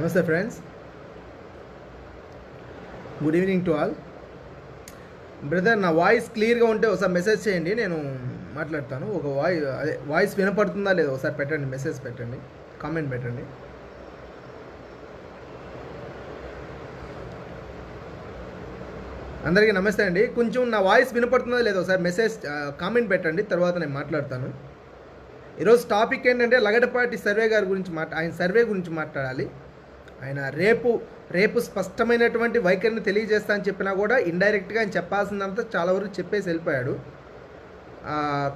నమస్తే friends, good evening to all. Brother, నా voice క్లియర్గా ఉంటే ఒకసారి మెసేజ్ చేయండి, నేను మాట్లాడతాను. ఒక వాయిస్ వినపడుతుందా లేదా ఒకసారి పెట్టండి, మెసేజ్ పెట్టండి, కామెంట్ పెట్టండి. అందరికీ నమస్తే అండి. కొంచెం నా వాయిస్ వినపడుతుందా లేదా ఒకసారి మెసేజ్ కామెంట్ పెట్టండి, తర్వాత నేను మాట్లాడతాను. ఈరోజు టాపిక్ ఏంటంటే లగడపాటి సర్వే గారి గురించి ఆయన సర్వే గురించి మాట్లాడాలి. ఆయన రేపు స్పష్టమైనటువంటి వైఖరిని తెలియజేస్తా అని చెప్పినా కూడా ఇండైరెక్ట్గా ఆయన చెప్పాల్సిందంతా చాలా వరకు చెప్పేసి వెళ్ళిపోయాడు.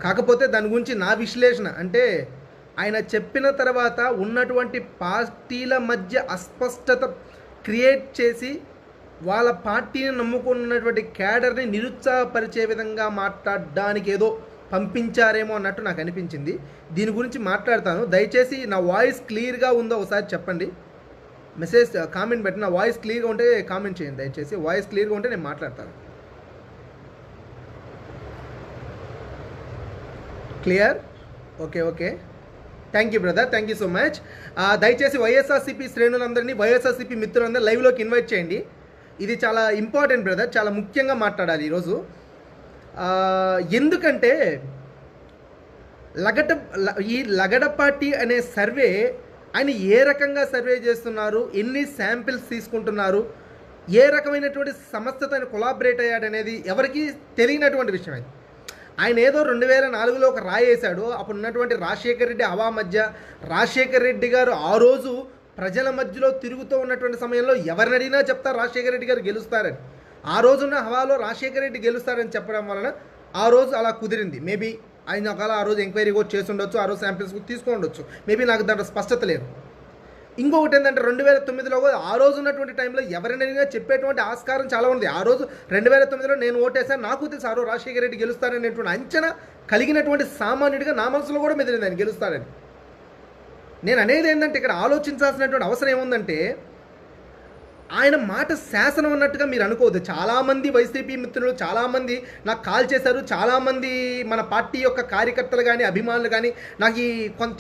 కాకపోతే దాని గురించి నా విశ్లేషణ అంటే, ఆయన చెప్పిన తర్వాత ఉన్నటువంటి పార్టీల మధ్య అస్పష్టత క్రియేట్ చేసి వాళ్ళ పార్టీని నమ్ముకున్నటువంటి క్యాడర్ని నిరుత్సాహపరిచే విధంగా మాట్లాడడానికి ఏదో పంపించారేమో అన్నట్టు నాకు అనిపించింది. దీని గురించి మాట్లాడతాను. దయచేసి నా వాయిస్ క్లియర్గా ఉందో ఒకసారి చెప్పండి, మెసేజ్ కామెంట్ పెట్టి. నా వాయిస్ క్లియర్గా ఉంటే కామెంట్ చేయండి దయచేసి. వాయిస్ క్లియర్గా ఉంటే నేను మాట్లాడతాను. Clear? Okay. Thank you brother, thank you so much. దయచేసి వైఎస్ఆర్సీపీ శ్రేణులందరినీ, వైఎస్ఆర్సీపీ మిత్రులందరూ లైవ్లోకి ఇన్వైట్ చేయండి. ఇది చాలా ఇంపార్టెంట్ బ్రదర్, చాలా ముఖ్యంగా మాట్లాడాలి ఈరోజు. ఎందుకంటే ఈ లగడపాటి అనే సర్వే ఆయన ఏ రకంగా సర్వే చేస్తున్నారు, ఎన్ని శాంపిల్స్ తీసుకుంటున్నారు, ఏ రకమైనటువంటి సంస్థతో ఆయన కొలాబరేట్ అయ్యాడనేది ఎవరికి తెలియనటువంటి విషయం. అది ఆయన ఏదో 2004లో ఒక రాయి వేశాడు. అప్పుడు ఉన్నటువంటి రాజశేఖర రెడ్డి హవా మధ్య రాజశేఖర రెడ్డి గారు ఆ రోజు ప్రజల మధ్యలో తిరుగుతూ ఉన్నటువంటి సమయంలో ఎవరిని అడిగినా చెప్తారు రాజశేఖర రెడ్డి గారు గెలుస్తారని. ఆ రోజున్న హవాలో రాజశేఖర రెడ్డి గెలుస్తారని చెప్పడం వలన ఆ రోజు అలా కుదిరింది. మేబీ ఆయన ఒకవేళ ఆ రోజు ఎంక్వైరీ కూడా చేసి ఉండొచ్చు, ఆ రోజు శాంపిల్స్ తీసుకొని ఉండొచ్చు, మేబీ నాకు దాంట్లో స్పష్టత లేదు. ఇంకొకటి ఏంటంటే 2009లో ఆ రోజు ఉన్నటువంటి టైంలో ఎవరినైనా చెప్పేటువంటి ఆస్కారం చాలా ఉంది. ఆ రోజు 2009లో నేను ఓటేసాను, నాకు తెలుసు ఆ రోజు రాజశేఖర రెడ్డి గెలుస్తారనేటువంటి అంచనా కలిగినటువంటి సామాన్యుడిగా నా మనసులో కూడా మెదిలింది ఆయన గెలుస్తారని. నేను అనేది ఏంటంటే, ఇక్కడ ఆలోచించాల్సినటువంటి అవసరం ఏముందంటే, ఆయన మాట శాసనం అన్నట్టుగా మీరు అనుకోవద్దు. చాలామంది వైసీపీ మిత్రులు చాలామంది నాకు కాల్ చేశారు, చాలామంది మన పార్టీ యొక్క కార్యకర్తలు కానీ అభిమానులు కానీ నాకు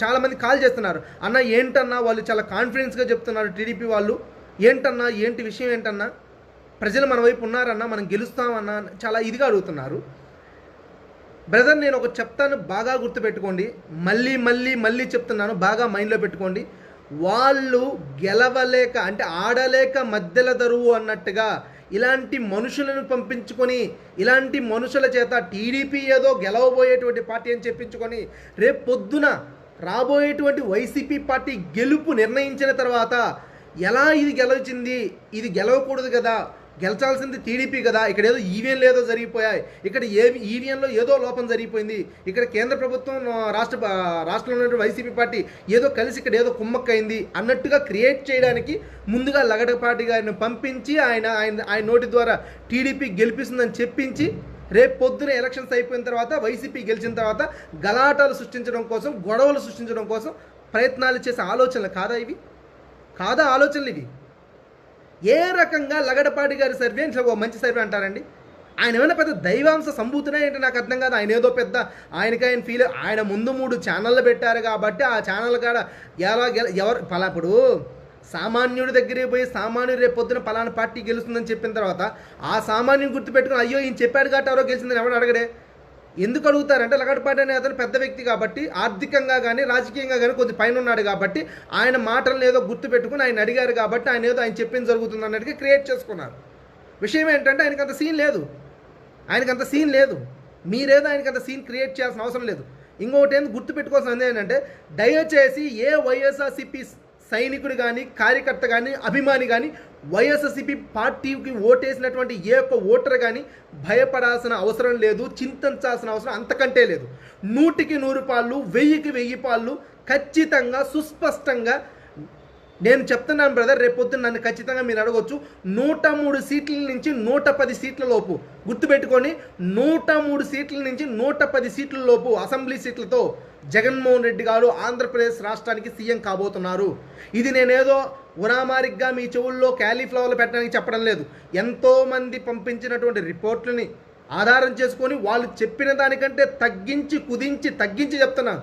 చాలామంది కాల్ చేస్తున్నారు. అన్న ఏంటన్నా, వాళ్ళు చాలా కాన్ఫిడెన్స్గా చెప్తున్నారు టీడీపీ వాళ్ళు, ఏంటన్నా ఏంటి విషయం ఏంటన్నా, ప్రజలు మన వైపు ఉన్నారన్నా, మనం గెలుస్తామన్నా, చాలా ఇదిగా అడుగుతున్నారు. బ్రదర్, నేను ఒక చెప్తాను, బాగా గుర్తుపెట్టుకోండి, మళ్ళీ చెప్తున్నాను, బాగా మైండ్లో పెట్టుకోండి. వాళ్ళు గెలవలేక అంటే ఆడలేక మధ్యల దరువు అన్నట్టుగా ఇలాంటి మనుషులను పంపించుకొని, ఇలాంటి మనుషుల చేత టీడీపీ ఏదో గెలవబోయేటువంటి పార్టీ అని చెప్పించుకొని రేపు పొద్దున రాబోయేటువంటి వైసీపీ పార్టీ గెలుపు నిర్ణయించిన తర్వాత ఎలా ఇది గెలిచింది, ఇది గెలవకూడదు కదా, గెలిచాల్సింది టీడీపీ కదా, ఇక్కడ ఏదో ఈవీఎంలు ఏదో జరిగిపోయాయి, ఇక్కడ ఈవీఎంలో ఏదో లోపం జరిగిపోయింది, ఇక్కడ కేంద్ర ప్రభుత్వం రాష్ట్రంలో ఉన్నటువంటి వైసీపీ పార్టీ ఏదో కలిసి ఇక్కడ ఏదో కుమ్మక్కైంది అన్నట్టుగా క్రియేట్ చేయడానికి ముందుగా లగడపాటి గారిని పంపించి ఆయన నోటి ద్వారా టీడీపీ గెలిపిస్తుందని చెప్పించి రేపు పొద్దున ఎలక్షన్స్ అయిపోయిన తర్వాత వైసీపీ గెలిచిన తర్వాత గలాటాలు సృష్టించడం కోసం, గొడవలు సృష్టించడం కోసం ప్రయత్నాలు చేసే ఆలోచనలు కాదా ఇవి? కాదా ఆలోచనలు ఇవి? ఏ రకంగా లగడపాటి గారి సర్వే ఓ మంచి సర్వే అంటారండి? ఆయన ఏమైనా పెద్ద దైవాంశ సంభూతునే ఏంటి నాకు అర్థం కాదు. ఆయన ఏదో పెద్ద ఆయన ఫీల్, ఆయన ముందు 3 ఛానళ్ళు పెట్టారు కాబట్టి ఆ ఛానల్ కాడ ఎవరు ఇప్పుడు సామాన్యుడి దగ్గరికి పోయి సామాన్యుడు రేపు పొద్దున పలానా పార్టీ గెలుస్తుందని చెప్పిన తర్వాత ఆ సామాన్యుని గుర్తుపెట్టుకుని అయ్యో ఈయన చెప్పాడు కాబట్టి ఎవరో గెలిచిందని ఎవరు అడగడే. ఎందుకు అడుగుతారంటే, లగడపాటి అనే అతను పెద్ద వ్యక్తి కాబట్టి, ఆర్థికంగా కానీ రాజకీయంగా కానీ కొద్ది పైన ఉన్నాడు కాబట్టి ఆయన మాటలను ఏదో గుర్తుపెట్టుకుని ఆయన అడిగారు కాబట్టి ఆయన చెప్పింది జరుగుతుంది అన్నట్టుగా క్రియేట్ చేసుకున్నారు. విషయం ఏంటంటే ఆయనకు అంత సీన్ లేదు, మీరేదో ఆయనకు అంత సీన్ క్రియేట్ చేయాల్సిన అవసరం లేదు. ఇంకొకటి ఏంది గుర్తుపెట్టుకోవాల్సింది ఏంటంటే, దయచేసి ఏ వైఎస్ఆర్సీపీ సైనికుడు కానీ, కార్యకర్త కానీ, అభిమాని కానీ, వైఎస్ఆర్సీపీ పార్టీకి ఓటేసినటువంటి ఏ ఒక్క ఓటర్ కానీ భయపడాల్సిన అవసరం లేదు, చింతించాల్సిన అవసరం అంతకంటే లేదు. 100కి 100 పాళ్ళు, 1000కి 1000 పాళ్ళు ఖచ్చితంగా సుస్పష్టంగా నేను చెప్తున్నాను బ్రదర్. రేపొద్దున నన్ను ఖచ్చితంగా మీరు అడగొచ్చు, 103 సీట్ల నుంచి 110 సీట్ల లోపు, గుర్తుపెట్టుకొని 103 సీట్ల నుంచి 110 సీట్ల లోపు అసెంబ్లీ సీట్లతో జగన్మోహన్ రెడ్డి గారు ఆంధ్రప్రదేశ్ రాష్ట్రానికి సీఎం కాబోతున్నారు. ఇది నేనేదో ఉరామారిగ్గా మీ చెవుల్లో క్యాలీఫ్లవర్లు పెట్టడానికి చెప్పడం లేదు. ఎంతోమంది పంపించినటువంటి రిపోర్ట్లని ఆధారం చేసుకొని వాళ్ళు చెప్పిన దానికంటే తగ్గించి చెప్తున్నాను.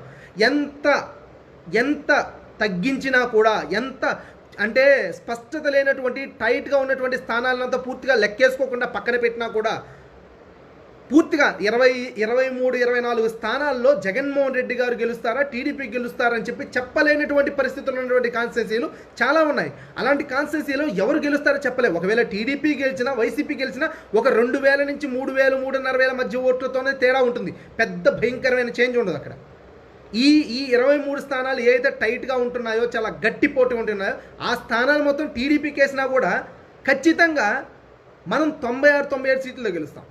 ఎంత తగ్గించినా కూడా, ఎంత అంటే స్పష్టత లేనటువంటి టైట్గా ఉన్నటువంటి స్థానాలంతా పూర్తిగా లెక్కేసుకోకుండా పక్కన పెట్టినా కూడా పూర్తిగా 23-24 స్థానాల్లో జగన్మోహన్ రెడ్డి గారు గెలుస్తారా, టీడీపీ గెలుస్తారని చెప్పి చెప్పలేనటువంటి పరిస్థితులు ఉన్నటువంటి కాన్స్టిట్యున్సీలు చాలా ఉన్నాయి. అలాంటి కాన్స్టిట్యున్సీలో ఎవరు గెలుస్తారో చెప్పలేము. ఒకవేళ టీడీపీ గెలిచినా, వైసీపీ గెలిచినా ఒక 2,000 నుంచి 3,000, 3,500 మధ్య ఓట్లతోనే తేడా ఉంటుంది. పెద్ద భయంకరమైన చేంజ్ ఉండదు అక్కడ. ఈ 23 స్థానాలు ఏదైతే టైట్గా ఉంటున్నాయో, చాలా గట్టి పోటీ ఉంటున్నాయో, ఆ స్థానాలు మొత్తం టీడీపీకి వేసినా కూడా ఖచ్చితంగా మనం 96-97 సీట్లలో గెలుస్తాం.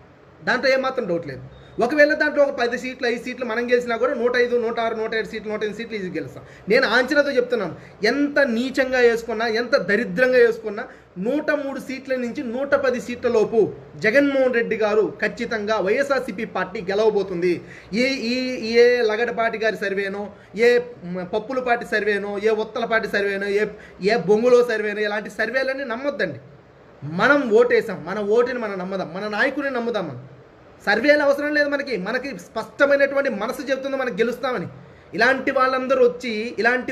దాంట్లో ఏమాత్రం డౌట్ లేదు. ఒకవేళ దాంట్లో ఒక 10 సీట్లు, 5 సీట్లు మనం గెలిచినా కూడా 105, 106, 107 సీట్లు, 108 సీట్లు ఇది గెలుస్తాం. నేను ఆంచనతో చెప్తున్నాను, ఎంత నీచంగా వేసుకున్నా, ఎంత దరిద్రంగా వేసుకున్నా 103 సీట్ల నుంచి 110 సీట్ల లోపు జగన్మోహన్ రెడ్డి గారు ఖచ్చితంగా వైఎస్ఆర్సీపీ పార్టీ గెలవబోతుంది. ఏ లగడపాటి గారి సర్వేనో, ఏ పప్పులపాటి సర్వేనో, ఏ ఉత్తలపాటి సర్వేనో, ఏ బొంగులో సర్వేనో, ఇలాంటి సర్వేలన్నీ నమ్మొద్దండి. మనం ఓటేసాం, మన ఓటుని మనం నమ్మదాం, మన నాయకుని నమ్ముదాం. మనం సర్వేలు అవసరం లేదు. మనకి స్పష్టమైనటువంటి మనసు చెబుతుంది మనకు గెలుస్తామని. ఇలాంటి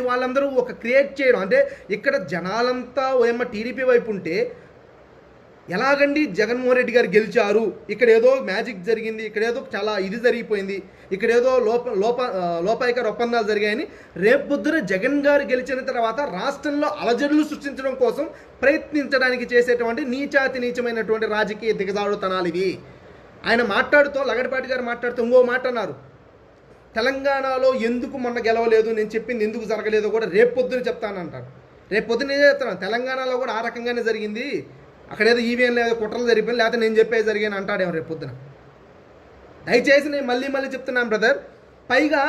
వాళ్ళందరూ ఒక క్రియేట్ చేయడం, అంటే ఇక్కడ జనాలంతా ఏమో టీడీపీ వైపు ఉంటే ఎలాగండి జగన్మోహన్ రెడ్డి గారు గెలిచారు, ఇక్కడ ఏదో మ్యాజిక్ జరిగింది, ఇక్కడ ఏదో చాలా ఇది జరిగిపోయింది, ఇక్కడ ఏదో లోపాయికర ఒప్పందాలు జరిగాయని రేపు పొద్దున జగన్ గారు గెలిచిన తర్వాత రాష్ట్రంలో అలజడులు సృష్టించడం కోసం ప్రయత్నించడానికి చేసేటువంటి నీచమైనటువంటి రాజకీయ దిగజారుతనాలు ఇవి. ఆయన మాట్లాడుతూ, లగడపాటి గారు మాట్లాడుతూ ఇంకో మాట అన్నారు, తెలంగాణలో ఎందుకు మొన్న గెలవలేదు, నేను చెప్పింది ఎందుకు జరగలేదో కూడా రేపు పొద్దున చెప్తానంటారు. రేపు పొద్దున నేను చెప్తాను, తెలంగాణలో కూడా ఆ రకంగానే జరిగింది, అక్కడేదో ఈవీఎం లేదా కుట్రలు జరిగిపోయింది, లేకపోతే నేను చెప్పేది జరిగాను అంటాడేమో రేపు పొద్దున. దయచేసి నేను మళ్ళీ చెప్తున్నాను బ్రదర్. పైగా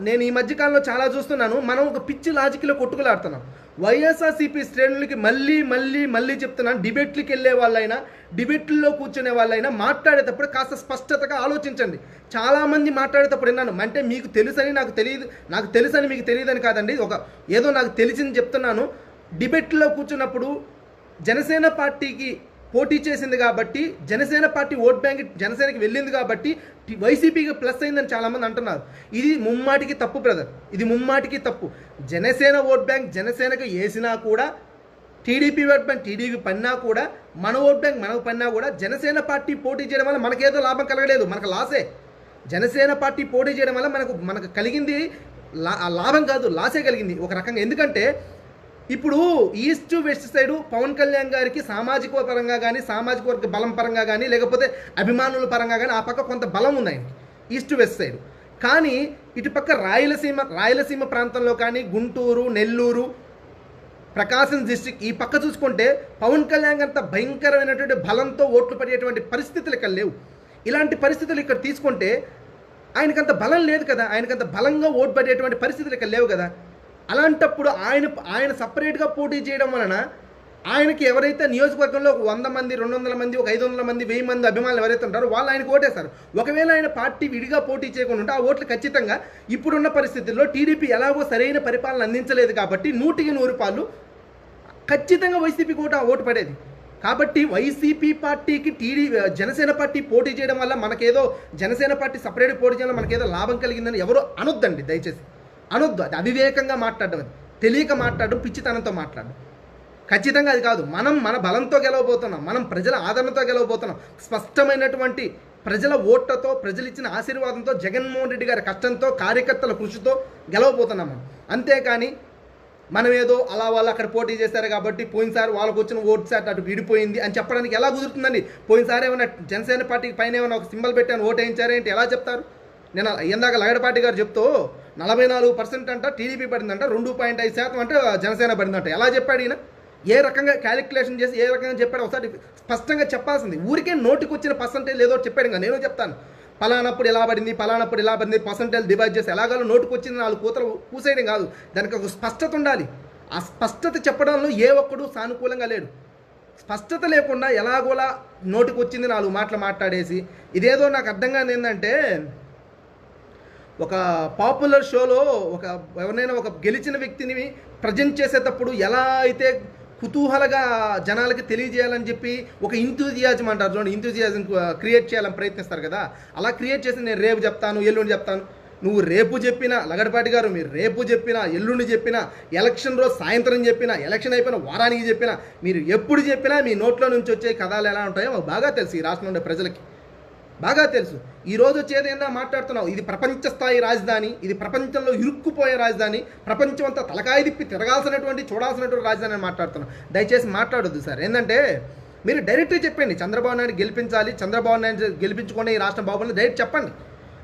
నేను ఈ మధ్యకాలంలో చాలా చూస్తున్నాను, మనం ఒక పిచ్చి లాజిక్లో కొట్టుకులాడుతున్నాం. వైఎస్ఆర్సీపీ శ్రేణులకి మళ్ళీ చెప్తున్నాను, డిబేట్లకి వెళ్ళే వాళ్ళైనా, డిబేట్లలో కూర్చునే వాళ్ళైనా మాట్లాడేటప్పుడు కాస్త స్పష్టతగా ఆలోచించండి. చాలామంది మాట్లాడేటప్పుడు విన్నాను, అంటే మీకు తెలుసని నాకు తెలియదు, నాకు తెలుసని మీకు తెలియదని కాదండి, ఏదో నాకు తెలిసింది చెప్తున్నాను. డిబేట్లో కూర్చున్నప్పుడు జనసేన పార్టీకి పోటీ చేసింది కాబట్టి, జనసేన పార్టీ ఓట్ బ్యాంక్ జనసేనకి వెళ్ళింది కాబట్టి వైసీపీకి ప్లస్ అయిందని చాలామంది అంటున్నారు. ఇది ముమ్మాటికి తప్పు బ్రదర్, ఇది ముమ్మాటికి తప్పు. జనసేన ఓట్ బ్యాంక్ జనసేనకు వేసినా కూడా, టీడీపీ ఓట్ బ్యాంక్ టీడీపీ పన్నా కూడా, మన ఓట్ బ్యాంక్ మనకు పన్నా కూడా, జనసేన పార్టీ పోటీ చేయడం వల్ల మనకేదో లాభం కలగలేదు, మనకు లాసే. జనసేన పార్టీ పోటీ చేయడం వల్ల మనకు కలిగింది లాభం కాదు, లాసే కలిగింది ఒక రకంగా. ఎందుకంటే ఇప్పుడు east west side Pawan Kalyan గారికి సామాజిక పరంగా కానీ, సామాజిక వర్గ బలం పరంగా కానీ, లేకపోతే అభిమానుల పరంగా కానీ ఆ పక్క కొంత బలం ఉంది ఆయనకి, ఈస్ట్ వెస్ట్ సైడ్. కానీ ఇటుపక్క రాయలసీమ ప్రాంతంలో కానీ, గుంటూరు, నెల్లూరు, ప్రకాశం డిస్ట్రిక్ట్ ఈ పక్క చూసుకుంటే పవన్ కళ్యాణ్ అంత భయంకరమైనటువంటి బలంతో ఓట్లు పడేటువంటి పరిస్థితులు ఇక్కడ లేవు. ఇలాంటి పరిస్థితులు ఇక్కడ తీసుకుంటే ఆయనకంత బలం లేదు కదా, ఆయనకంత బలంగా ఓటు పడేటువంటి పరిస్థితులు ఇక్కడ లేవు కదా. అలాంటప్పుడు ఆయన సపరేట్గా పోటీ చేయడం వలన ఆయనకి ఎవరైతే నియోజకవర్గంలో 100 మంది, 200 మంది, 500 మంది, 1000 మంది అభిమానులు ఎవరైతే ఉంటారో వాళ్ళు ఆయనకు ఓటేస్తారు. ఒకవేళ ఆయన పార్టీ విడిగా పోటీ చేయకుండా ఉంటే ఆ ఓట్లు ఖచ్చితంగా ఇప్పుడున్న పరిస్థితుల్లో టీడీపీ ఎలాగో సరైన పరిపాలన అందించలేదు కాబట్టి 100% ఖచ్చితంగా వైసీపీకి ఓటు పడేది. కాబట్టి వైసీపీ పార్టీకి జనసేన పార్టీ పోటీ చేయడం వల్ల మనకేదో జనసేన పార్టీ సపరేట్ పోటీ చేయడం వల్ల మనకేదో లాభం కలిగిందని ఎవరో అనొద్దండి, దయచేసి అనొద్దు. అది అవివేకంగా మాట్లాడడం, అది తెలియక మాట్లాడడం, పిచ్చితనంతో మాట్లాడడం. ఖచ్చితంగా అది కాదు. మనం మన బలంతో గెలవబోతున్నాం, మనం ప్రజల ఆదరణతో గెలవబోతున్నాం. స్పష్టమైనటువంటి ప్రజల ఓట్లతో, ప్రజలు ఇచ్చిన ఆశీర్వాదంతో, జగన్మోహన్ రెడ్డి గారి కష్టంతో, కార్యకర్తల కృషితో గెలవబోతున్నాం మనం. అంతేకాని మనం ఏదో అలా వాళ్ళు అక్కడ పోటీ చేశారు కాబట్టి పోయినసారి వాళ్ళకు వచ్చిన ఓటు శాతం అటు విడిపోయింది అని చెప్పడానికి ఎలా కుదురుతుందండి? పోయినసారి ఏమైనా జనసేన పార్టీకి పైన ఏమైనా ఒక సింబల్ పెట్టాను ఓటు వేయించారేంటి ఎలా చెప్తారు? నేను ఇందాక లగడపాటి గారు చెప్తూ 44% అంట టీడీపీ పడిందంట, 2.5% అంటే జనసేన పడిందంట. ఎలా చెప్పాడు ఈయన? ఏ రకంగా క్యాలిక్యులేషన్ చేసి ఏ రకంగా చెప్పాడు ఒకసారి స్పష్టంగా చెప్పాల్సింది. ఊరికే నోటికి వచ్చిన పర్సంటేజ్ ఏదో చెప్పాడు. ఇంకా నేను చెప్తాను పలానప్పుడు ఎలా పడింది, పలానప్పుడు ఎలా పడింది, పర్సంటేజ్ డివైడ్ చేసి ఎలాగో నోటికి వచ్చింది 4 కూతలు కూసేయడం కాదు, దానికి ఒక స్పష్టత ఉండాలి. ఆ స్పష్టత చెప్పడంలో ఏ ఒక్కడు సానుకూలంగా లేడు. స్పష్టత లేకుండా ఎలాగోలా నోటికి వచ్చింది 4 మాటలు మాట్లాడేసి ఇదేదో నాకు అర్థం కాదు. ఏంటంటే ఒక పాపులర్ షోలో ఎవరినైనా ఒక గెలిచిన వ్యక్తిని ప్రజెంట్ చేసేటప్పుడు ఎలా అయితే కుతూహలగా జనాలకి తెలియజేయాలని చెప్పి ఒక ఇంతూజియాజం అంటారు చూడండి, ఇంతూజియాజం క్రియేట్ చేయాలని ప్రయత్నిస్తారు కదా, అలా క్రియేట్ చేసి నేను రేపు చెప్తాను, ఎల్లుండి చెప్తాను. నువ్వు రేపు చెప్పినా, లగడపాటి గారు మీరు రేపు చెప్పినా, ఎల్లుండి చెప్పినా, ఎలక్షన్ రోజు సాయంత్రం చెప్పినా, ఎలక్షన్ అయిపోయిన వారానికి చెప్పినా, మీరు ఎప్పుడు చెప్పినా మీ నోట్లో నుంచి వచ్చే కథలు ఎలా ఉంటాయో మాకు బాగా తెలుసు. ఈ రాష్ట్రంలో ఉండే ప్రజలకి బాగా తెలుసు. ఈరోజు వచ్చేది ఏందా మాట్లాడుతున్నావు, ఇది ప్రపంచ స్థాయి రాజధాని, ఇది ప్రపంచంలో ఇరుక్కుపోయే రాజధాని, ప్రపంచం అంతా తలకాయ తిప్పి తిరగాల్సినటువంటి చూడాల్సినటువంటి రాజధాని అని మాట్లాడుతున్నావు. దయచేసి మాట్లాడొద్దు సార్. ఏంటంటే మీరు డైరెక్ట్గా చెప్పండి, చంద్రబాబు నాయుడు గెలిపించాలి, చంద్రబాబు నాయుడు గెలిపించుకునే ఈ రాష్ట్రం బాగుంది డైరెక్ట్ చెప్పండి.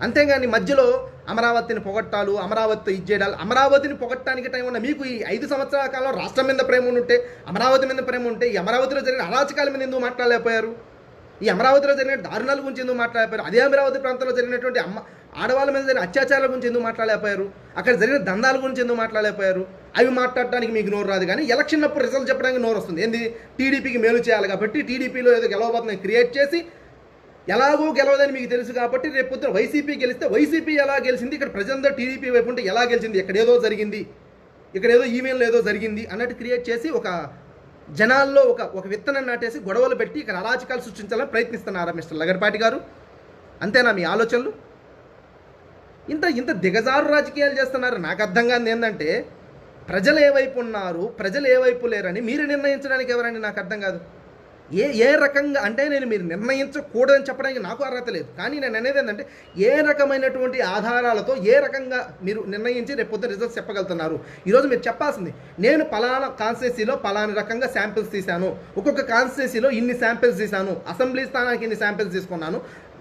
అంతేగాని మధ్యలో అమరావతిని పొగట్టాలు, అమరావతితో ఇచ్చేయడాలు. అమరావతిని పొగట్టడానికి టైం ఉన్న మీకు ఈ 5 సంవత్సరాల కాలంలో రాష్ట్రం మీద ప్రేమ ఉంటే, అమరావతి మీద ప్రేమ ఉంటే, ఈ అమరావతిలో జరిగిన అరాచకాల మీద ఎందుకు మాట్లాడలేకపోయారు? ఈ అమరావతిలో జరిగిన దారుణాల గురించి ఎందుకు మాట్లాడలేకపోయారు? అదే అమరావతి ప్రాంతంలో జరిగినటువంటి ఆడవాళ్ళ మీద జరిగిన అత్యాచారాల గురించి ఎందుకు మాట్లాడలేకపోయారు? అక్కడ జరిగిన దందాల గురించి ఎందుకు మాట్లాడలేకపోయారు? అవి మాట్లాడటానికి మీకు నోరు రాదు, కానీ ఎలక్షన్ అప్పుడు రిజల్ట్ చెప్పడానికి నోరు వస్తుంది. ఏంది, టీడీపీకి మేలు చేయాలి కాబట్టి, టీడీపీలో ఏదో గెలవబోతుందని క్రియేట్ చేసి, ఎలాగో గెలవదని మీకు తెలుసు కాబట్టి రేపు పొద్దున వైసీపీ గెలిస్తే వైసీపీ ఎలా గెలిచింది, ఇక్కడ ప్రజలందరూ టీడీపీ వైపు ఉంటే ఎలా గెలిచింది, ఇక్కడ ఏదో జరిగింది, ఇక్కడ ఏదో ఈవెంట్లో ఏదో జరిగింది అన్నట్టు క్రియేట్ చేసి ఒక జనాల్లో ఒక విత్తనం నాటేసి గొడవలు పెట్టి ఇక్కడ అరాచకాలు సృష్టించాలని ప్రయత్నిస్తున్నారా మిస్టర్ లగడపాటి గారు? అంతేనా మీ ఆలోచనలు? ఇంత దిగజారు రాజకీయాలు చేస్తున్నారు. నాకు అర్థం కాదు ఏంటంటే, ప్రజలు ఏ వైపు ఉన్నారు, ప్రజలు ఏ వైపు లేరని మీరు నిర్ణయించడానికి ఎవరండి? నాకు అర్థం కాదు. ఏ రకంగా అంటే, నేను మీరు నిర్ణయించకూడదని చెప్పడానికి నాకు అర్హత లేదు, కానీ నేను అనేది ఏంటంటే, ఏ రకమైనటువంటి ఆధారాలతో ఏ రకంగా మీరు నిర్ణయించి రేపు పొద్దున రిజల్ట్స్ చెప్పగలుగుతున్నారు? ఈరోజు మీరు చెప్పాల్సింది, నేను పలానా కాన్స్టిట్యున్సీలో పలానా రకంగా శాంపిల్స్ తీశాను, ఒక్కొక్క కాన్స్టిట్యున్సీలో ఇన్ని శాంపిల్స్ తీశాను, అసెంబ్లీ స్థానానికి ఇన్ని శాంపిల్స్ తీసుకున్నాను,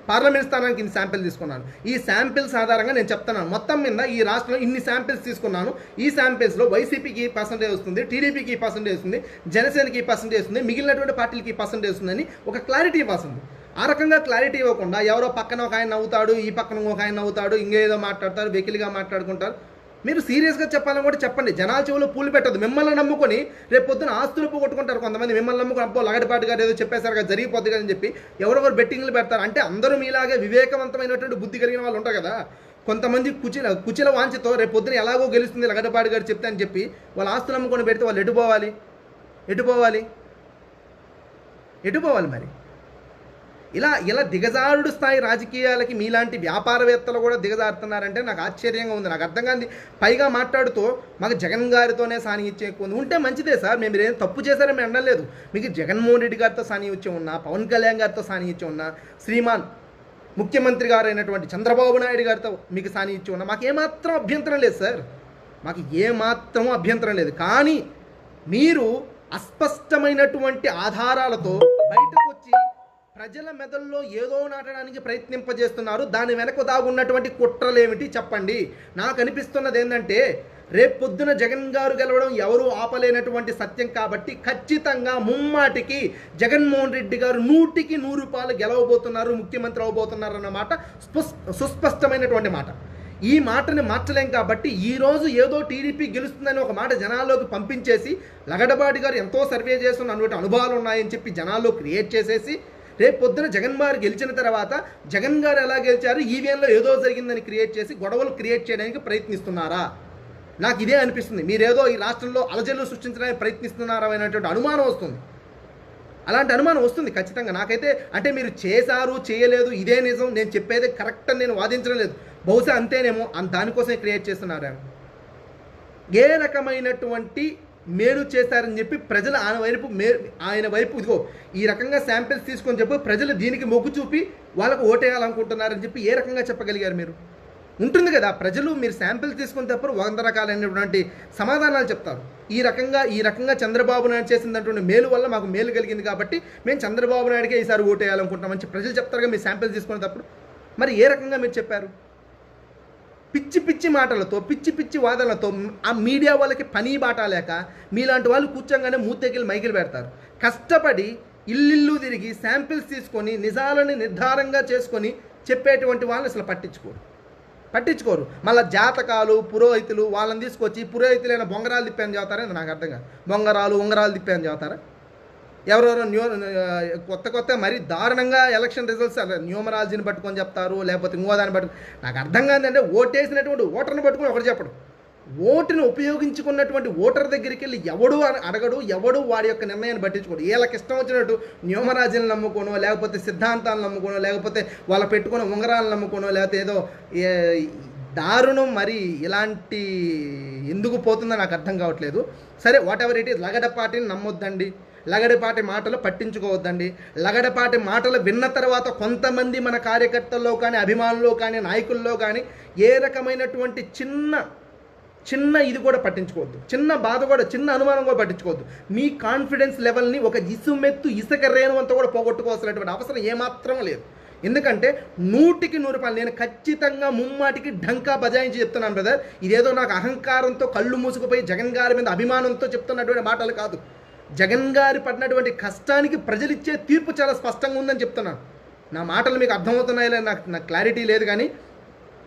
పార్లమెంట్ స్థానానికి ఇన్ని శాంపిల్ తీసుకున్నాను. ఈ శాంపిల్స్ ఆధారంగా నేను చెప్తున్నాను, మొత్తం మీద ఈ రాష్ట్రంలో ఇన్ని శాంపిల్స్ తీసుకున్నాను, ఈ శాంపిల్స్లో వైసీపీకి ఈ పర్సెంటేజ్ వస్తుంది, టీడీపీకి ఈ పర్సెంటేజ్ వస్తుంది, జనసేనకి ఈ పర్సెంటేజ్ వస్తుంది, మిగిలినటువంటి పార్టీలకి ఈ పర్సెంటేజ్ వస్తుందని ఒక క్లారిటీ ఇవ్వాల్సింది. ఆ రకంగా క్లారిటీ ఇవ్వకుండా ఎవరో పక్కన ఒక ఆయన నవ్వుతాడు, ఈ పక్కన ఒక ఆయన నవ్వుతాడు, ఇంకేదో మాట్లాడతారు, వెకిలిగా మాట్లాడుకుంటారు. మీరు సీరియస్గా చెప్పాలని కూడా చెప్పండి. జనాల చెవులో పూలు పెట్టదు. మిమ్మల్ని నమ్ముకొని రేపు పొద్దున ఆస్తులు పోగొట్టుకుంటారు కొంతమంది. మిమ్మల్ని నమ్ముకొని అబ్బో లగడపాటి గారు ఏదో చెప్పేశారు కదా, జరిగిపోద్ది కదా అని చెప్పి ఎవరెవరు బెట్టింగ్లు పెడతారు. అంటే అందరూ మీలాగే వివేకవంతమైనటువంటి బుద్ధి కలిగిన వాళ్ళు ఉంటారు కదా. కొంతమంది కుచిల వాంఛతో రేపు పొద్దున ఎలాగో గెలుస్తుంది లగడపాటి గారు చెప్తే అని చెప్పి వాళ్ళ ఆస్తులు నమ్ముకొని పెడితే వాళ్ళు ఎటుపోవాలి మరి? ఇలా దిగజారుడు స్థాయి రాజకీయాలకి మీలాంటి వ్యాపారవేత్తలు కూడా దిగజారుతున్నారంటే నాకు ఆశ్చర్యంగా ఉంది. నాకు అర్థం కాదు. పైగా మాట్లాడుతూ మాకు జగన్ గారితోనే సాన్నిహిత్యం ఎక్కువ ఉంది. ఉంటే మంచిదే సార్, మేము ఏం తప్పు చేశారని మేము అనలేదు. మీకు జగన్మోహన్ రెడ్డి గారితో సాన్నిహిత్యం ఉన్నా, పవన్ కళ్యాణ్ గారితో సాన్నిహిత్యం ఉన్నా, శ్రీమాన్ ముఖ్యమంత్రి గారు అయినటువంటి చంద్రబాబు నాయుడు గారితో మీకు సాన్నిహిత్యం ఉన్నా మాకు ఏమాత్రం అభ్యంతరం లేదు సార్, మాకు ఏమాత్రం అభ్యంతరం లేదు. కానీ మీరు అస్పష్టమైనటువంటి ఆధారాలతో బయటకు వచ్చి ప్రజల మెదల్లో ఏదో నాటడానికి ప్రయత్నింపజేస్తున్నారు. దాని వెనక దాగున్నటువంటి కుట్రలేమిటి చెప్పండి. నాకు అనిపిస్తున్నది ఏంటంటే, రేపు పొద్దున జగన్ గారు గెలవడం ఎవరు ఆపలేనటువంటి సత్యం కాబట్టి ఖచ్చితంగా ముమ్మాటికి జగన్మోహన్ రెడ్డి గారు 100కి 100 రూపాయలు గెలవబోతున్నారు, ముఖ్యమంత్రి అవబోతున్నారు అన్నమాట సుస్పష్టమైనటువంటి మాట. ఈ మాటని మార్చలేం కాబట్టి ఈరోజు ఏదో టీడీపీ గెలుస్తుందని ఒక మాట జనాల్లోకి పంపించేసి, లగడపాటి గారు ఎంతో సర్వే చేస్తున్న అటువంటి అనుభవాలు ఉన్నాయని చెప్పి జనాల్లో క్రియేట్ చేసేసి, రేపు పొద్దున జగన్ గారు గెలిచిన తర్వాత జగన్ గారు ఎలా గెలిచారు, ఈవీఎంలో ఏదో జరిగిందని క్రియేట్ చేసి గొడవలు క్రియేట్ చేయడానికి ప్రయత్నిస్తున్నారా? నాకు ఇదే అనిపిస్తుంది. మీరేదో ఈ రాష్ట్రంలో అలజడులు సృష్టించడానికి ప్రయత్నిస్తున్నారా అనేటువంటి అనుమానం వస్తుంది. అలాంటి అనుమానం వస్తుంది ఖచ్చితంగా నాకైతే. అంటే మీరు చేశారు చేయలేదు ఇదే నిజం, నేను చెప్పేదే కరెక్ట్ అని నేను వాదించడం లేదు. బహుశా అంతేనేమో, దానికోసమే క్రియేట్ చేస్తున్నారా? ఏ రకమైనటువంటి మేలు చేశారని చెప్పి ప్రజలు ఆయన వైపు ఇదిగో ఈ రకంగా శాంపిల్స్ తీసుకొని చెప్పి ప్రజలు దీనికి మొగ్గు చూపి వాళ్ళకు ఓటేయాలనుకుంటున్నారని చెప్పి ఏ రకంగా చెప్పగలిగారు మీరు? ఉంటుంది కదా, ప్రజలు మీరు శాంపిల్స్ తీసుకుని తప్పరు 100 రకాలైనటువంటి సమాధానాలు చెప్తారు. ఈ రకంగా చంద్రబాబు నాయుడు చేసినటువంటి మేలు వల్ల మాకు మేలు కలిగింది కాబట్టి మేము చంద్రబాబు నాయుడుకే ఈసారి ఓటేయాలనుకుంటున్నామని ప్రజలు చెప్తారుగా మీరు శాంపిల్స్ తీసుకునేటప్పుడు. మరి ఏ రకంగా మీరు చెప్పారు? పిచ్చి మాటలతో, పిచ్చి వాదనలతో ఆ మీడియా వాళ్ళకి పని బాట లేక మీలాంటి వాళ్ళు కూర్చోగానే మూతెగిలి మైకిలు పెడతారు. కష్టపడి ఇల్లు తిరిగి శాంపిల్స్ తీసుకొని నిజాలని నిర్ధారంగా చేసుకొని చెప్పేటువంటి వాళ్ళని అసలు పట్టించుకోరు. మళ్ళీ జాతకాలు, పురోహితులు వాళ్ళని తీసుకొచ్చి పురోహితులైన బొంగరాలు తిప్పాను చదువుతారని నాకు అర్థం కాదు. ఉంగరాలు తిప్పాను చదువుతారా? ఎవరెవరో కొత్త మరీ దారుణంగా ఎలక్షన్ రిజల్ట్స్ న్యూమరాలజీని పట్టుకొని చెప్తారు, లేకపోతే ఇంకోదాన్ని పట్టుకుని. నాకు అర్థం కాదంటే ఓటేసినటువంటి ఓటర్ని పట్టుకుని ఒకటి చెప్పడు. ఓటును ఉపయోగించుకున్నటువంటి ఓటర్ దగ్గరికి వెళ్ళి ఎవడు అడగడు, ఎవడు వాడి యొక్క నిర్ణయాన్ని పట్టించుకోడు. వీళ్ళకి ఇష్టం వచ్చినట్టు న్యూమరాజీని నమ్ముకోనో, లేకపోతే సిద్ధాంతాలను నమ్ముకోనో, లేకపోతే వాళ్ళ పెట్టుకున్న ఉంగరాలను నమ్ముకోనో, లేకపోతే ఏదో దారుణం. మరి ఇలాంటి ఎందుకు పోతుందో నాకు అర్థం కావట్లేదు. సరే, వాట్ ఎవర్ ఇట్ ఈస్, లగడపాటిని నమ్మొద్దండి, లగడపాటి మాటలు పట్టించుకోవద్దండి. లగడపాటి మాటలు విన్న తర్వాత కొంతమంది మన కార్యకర్తల్లో కానీ, అభిమానుల్లో కానీ, నాయకుల్లో కానీ ఏ రకమైనటువంటి చిన్న ఇది కూడా పట్టించుకోవద్దు, చిన్న బాధ కూడా, చిన్న అనుమానం కూడా పట్టించుకోవద్దు. మీ కాన్ఫిడెన్స్ లెవెల్ని ఒక ఇసుక రేణు అంతా కూడా పోగొట్టుకోవాల్సినటువంటి అవసరం ఏమాత్రం లేదు. ఎందుకంటే 100కి 100 నేను ఖచ్చితంగా ముమ్మాటికి ఢంకా బజాయించి చెప్తున్నాను బ్రదర్. ఇదేదో నాకు అహంకారంతో కళ్ళు మూసుకుపోయి జగన్ గారి మీద అభిమానంతో చెప్తున్నటువంటి మాటలు కాదు. జగన్ గారి పడినటువంటి కష్టానికి ప్రజలు ఇచ్చే తీర్పు చాలా స్పష్టంగా ఉందని చెప్తున్నాను. నా మాటలు మీకు అర్థమవుతున్నాయో నాకు క్లారిటీ లేదు, కానీ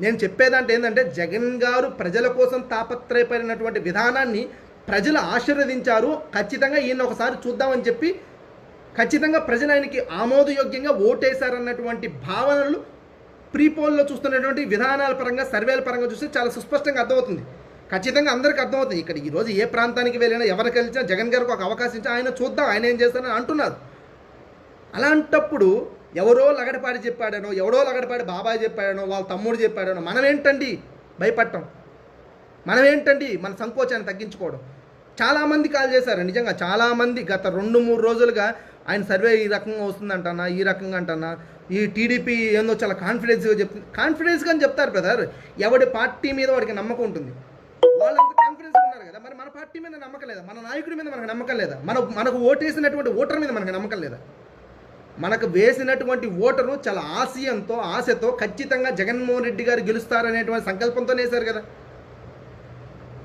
నేను చెప్పేదంటే ఏంటంటే, జగన్ గారు ప్రజల కోసం తాపత్రయపడినటువంటి విధానాన్ని ప్రజలు ఆశీర్వదించారు. ఖచ్చితంగా ఈయన ఒకసారి చూద్దామని చెప్పి ఖచ్చితంగా ప్రజలు ఆయనకి ఆమోదయోగ్యంగా ఓటేశారన్నటువంటి భావనలు ప్రీపోల్లో చూస్తున్నటువంటి విధానాల పరంగా, సర్వేల పరంగా చూస్తే చాలా సుస్పష్టంగా అర్థమవుతుంది. ఖచ్చితంగా అందరికీ అర్థమవుతుంది. ఇక్కడ ఈరోజు ఏ ప్రాంతానికి వెళ్ళినా, ఎవరికి వెళ్ళినా జగన్ గారికి ఒక అవకాశం ఇచ్చి ఆయన చూద్దాం, ఆయన ఏం చేస్తారని అంటున్నారు. అలాంటప్పుడు ఎవరో లగడపాడి చెప్పాడనో, ఎవడో లగడపాడి బాబాయ్ చెప్పాడనో, వాళ్ళ తమ్ముడు చెప్పాడనో మనం ఏంటండి భయపడటం, మనం ఏంటండి మన సంకోచాన్ని తగ్గించుకోవడం. చాలామంది కాల్ చేశారు, నిజంగా చాలామంది గత 2-3 రోజులుగా ఆయన సర్వే ఈ రకంగా వస్తుందంటన్నా, ఈ రకంగా అంటన్నా, ఈ టీడీపీ ఏందో చాలా కాన్ఫిడెన్స్గా చెప్తుంది. కాన్ఫిడెన్స్గా అని చెప్తారు బ్రదర్, ఎవడి పార్టీ మీద వాడికి నమ్మకం ఉంటుంది. వాళ్ళంత కాన్ఫిడెన్స్గా ఉన్నారు కదా, మరి మన పార్టీ మీద నమ్మకం లేదా, మన నాయకుడి మీద మనకు నమ్మకం లేదా, మనకు ఓటేసినటువంటి ఓటర్ మీద మనకు నమ్మకం లేదా? మనకు వేసినటువంటి ఓటరు చాలా ఆశతో ఖచ్చితంగా జగన్మోహన్ రెడ్డి గారు గెలుస్తారనేటువంటి సంకల్పంతో వేశారు కదా.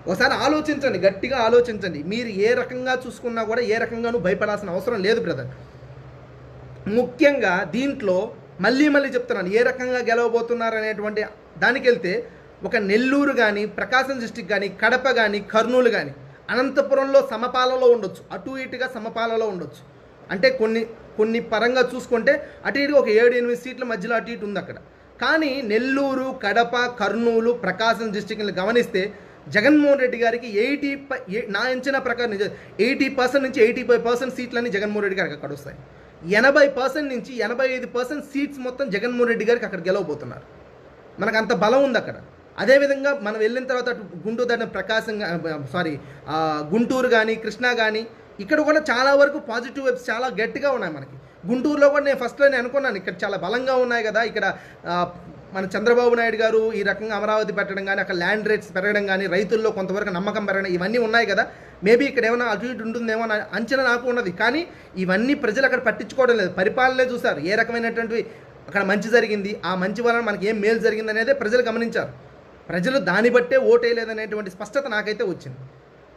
ఒకసారి ఆలోచించండి, గట్టిగా ఆలోచించండి. మీరు ఏ రకంగా చూసుకున్నా కూడా ఏ రకంగానూ భయపడాల్సిన అవసరం లేదు బ్రదర్. ముఖ్యంగా దీంట్లో మళ్ళీ చెప్తున్నాను, ఏ రకంగా గెలవబోతున్నారు అనేటువంటి దానికి వెళ్తే, ఒక నెల్లూరు కానీ, ప్రకాశం డిస్టిక్ కానీ, కడప కానీ, కర్నూలు కానీ, అనంతపురంలో సమపాలలో ఉండొచ్చు, అటు ఇటుగా సమపాలలో ఉండొచ్చు. అంటే కొన్ని పరంగా చూసుకుంటే అటు ఇటు ఒక 7-8 సీట్ల మధ్యలో అటు ఇటు ఉంది అక్కడ. కానీ నెల్లూరు, కడప, కర్నూలు, ప్రకాశం డిస్టిక్ని గమనిస్తే జగన్మోహన్ రెడ్డి గారికి నా అంచనా ప్రకారం 80% నుంచి 85% సీట్లన్నీ జగన్మోహన్ రెడ్డి గారికి అక్కడ వస్తాయి. 80% నుంచి 85% సీట్స్ మొత్తం జగన్మోహన్ రెడ్డి గారికి అక్కడ గెలవబోతున్నారు. మనకు అంత బలం ఉంది అక్కడ. అదేవిధంగా మనం వెళ్ళిన తర్వాత గుంటూరు కానీ, కృష్ణా కానీ, ఇక్కడ కూడా చాలా వరకు పాజిటివ్ వైబ్స్ చాలా గట్టిగా ఉన్నాయి మనకి. గుంటూరులో కూడా నేను ఫస్ట్లోనే అనుకున్నాను, ఇక్కడ చాలా బలంగా ఉన్నాయి కదా, ఇక్కడ మన చంద్రబాబు నాయుడు గారు ఈ రకంగా అమరావతి పెట్టడం కానీ, అక్కడ ల్యాండ్ రేట్స్ పెరగడం కానీ, రైతుల్లో కొంతవరకు నమ్మకం పెరగడం, ఇవన్నీ ఉన్నాయి కదా, మేబీ ఇక్కడ ఏమైనా అటు ఇటు ఉంటుందేమో అని అంచనా నాకు ఉన్నది. కానీ ఇవన్నీ ప్రజలు అక్కడ పట్టించుకోవడం లేదు, పరిపాలనే చూశారు. ఏ రకమైనటువంటి అక్కడ మంచి జరిగింది, ఆ మంచి వలన మనకి ఏం మేలు జరిగింది అనేది ప్రజలు గమనించారు. ప్రజలు దాన్ని బట్టే ఓటేయలేదనేటువంటి స్పష్టత నాకైతే వచ్చింది.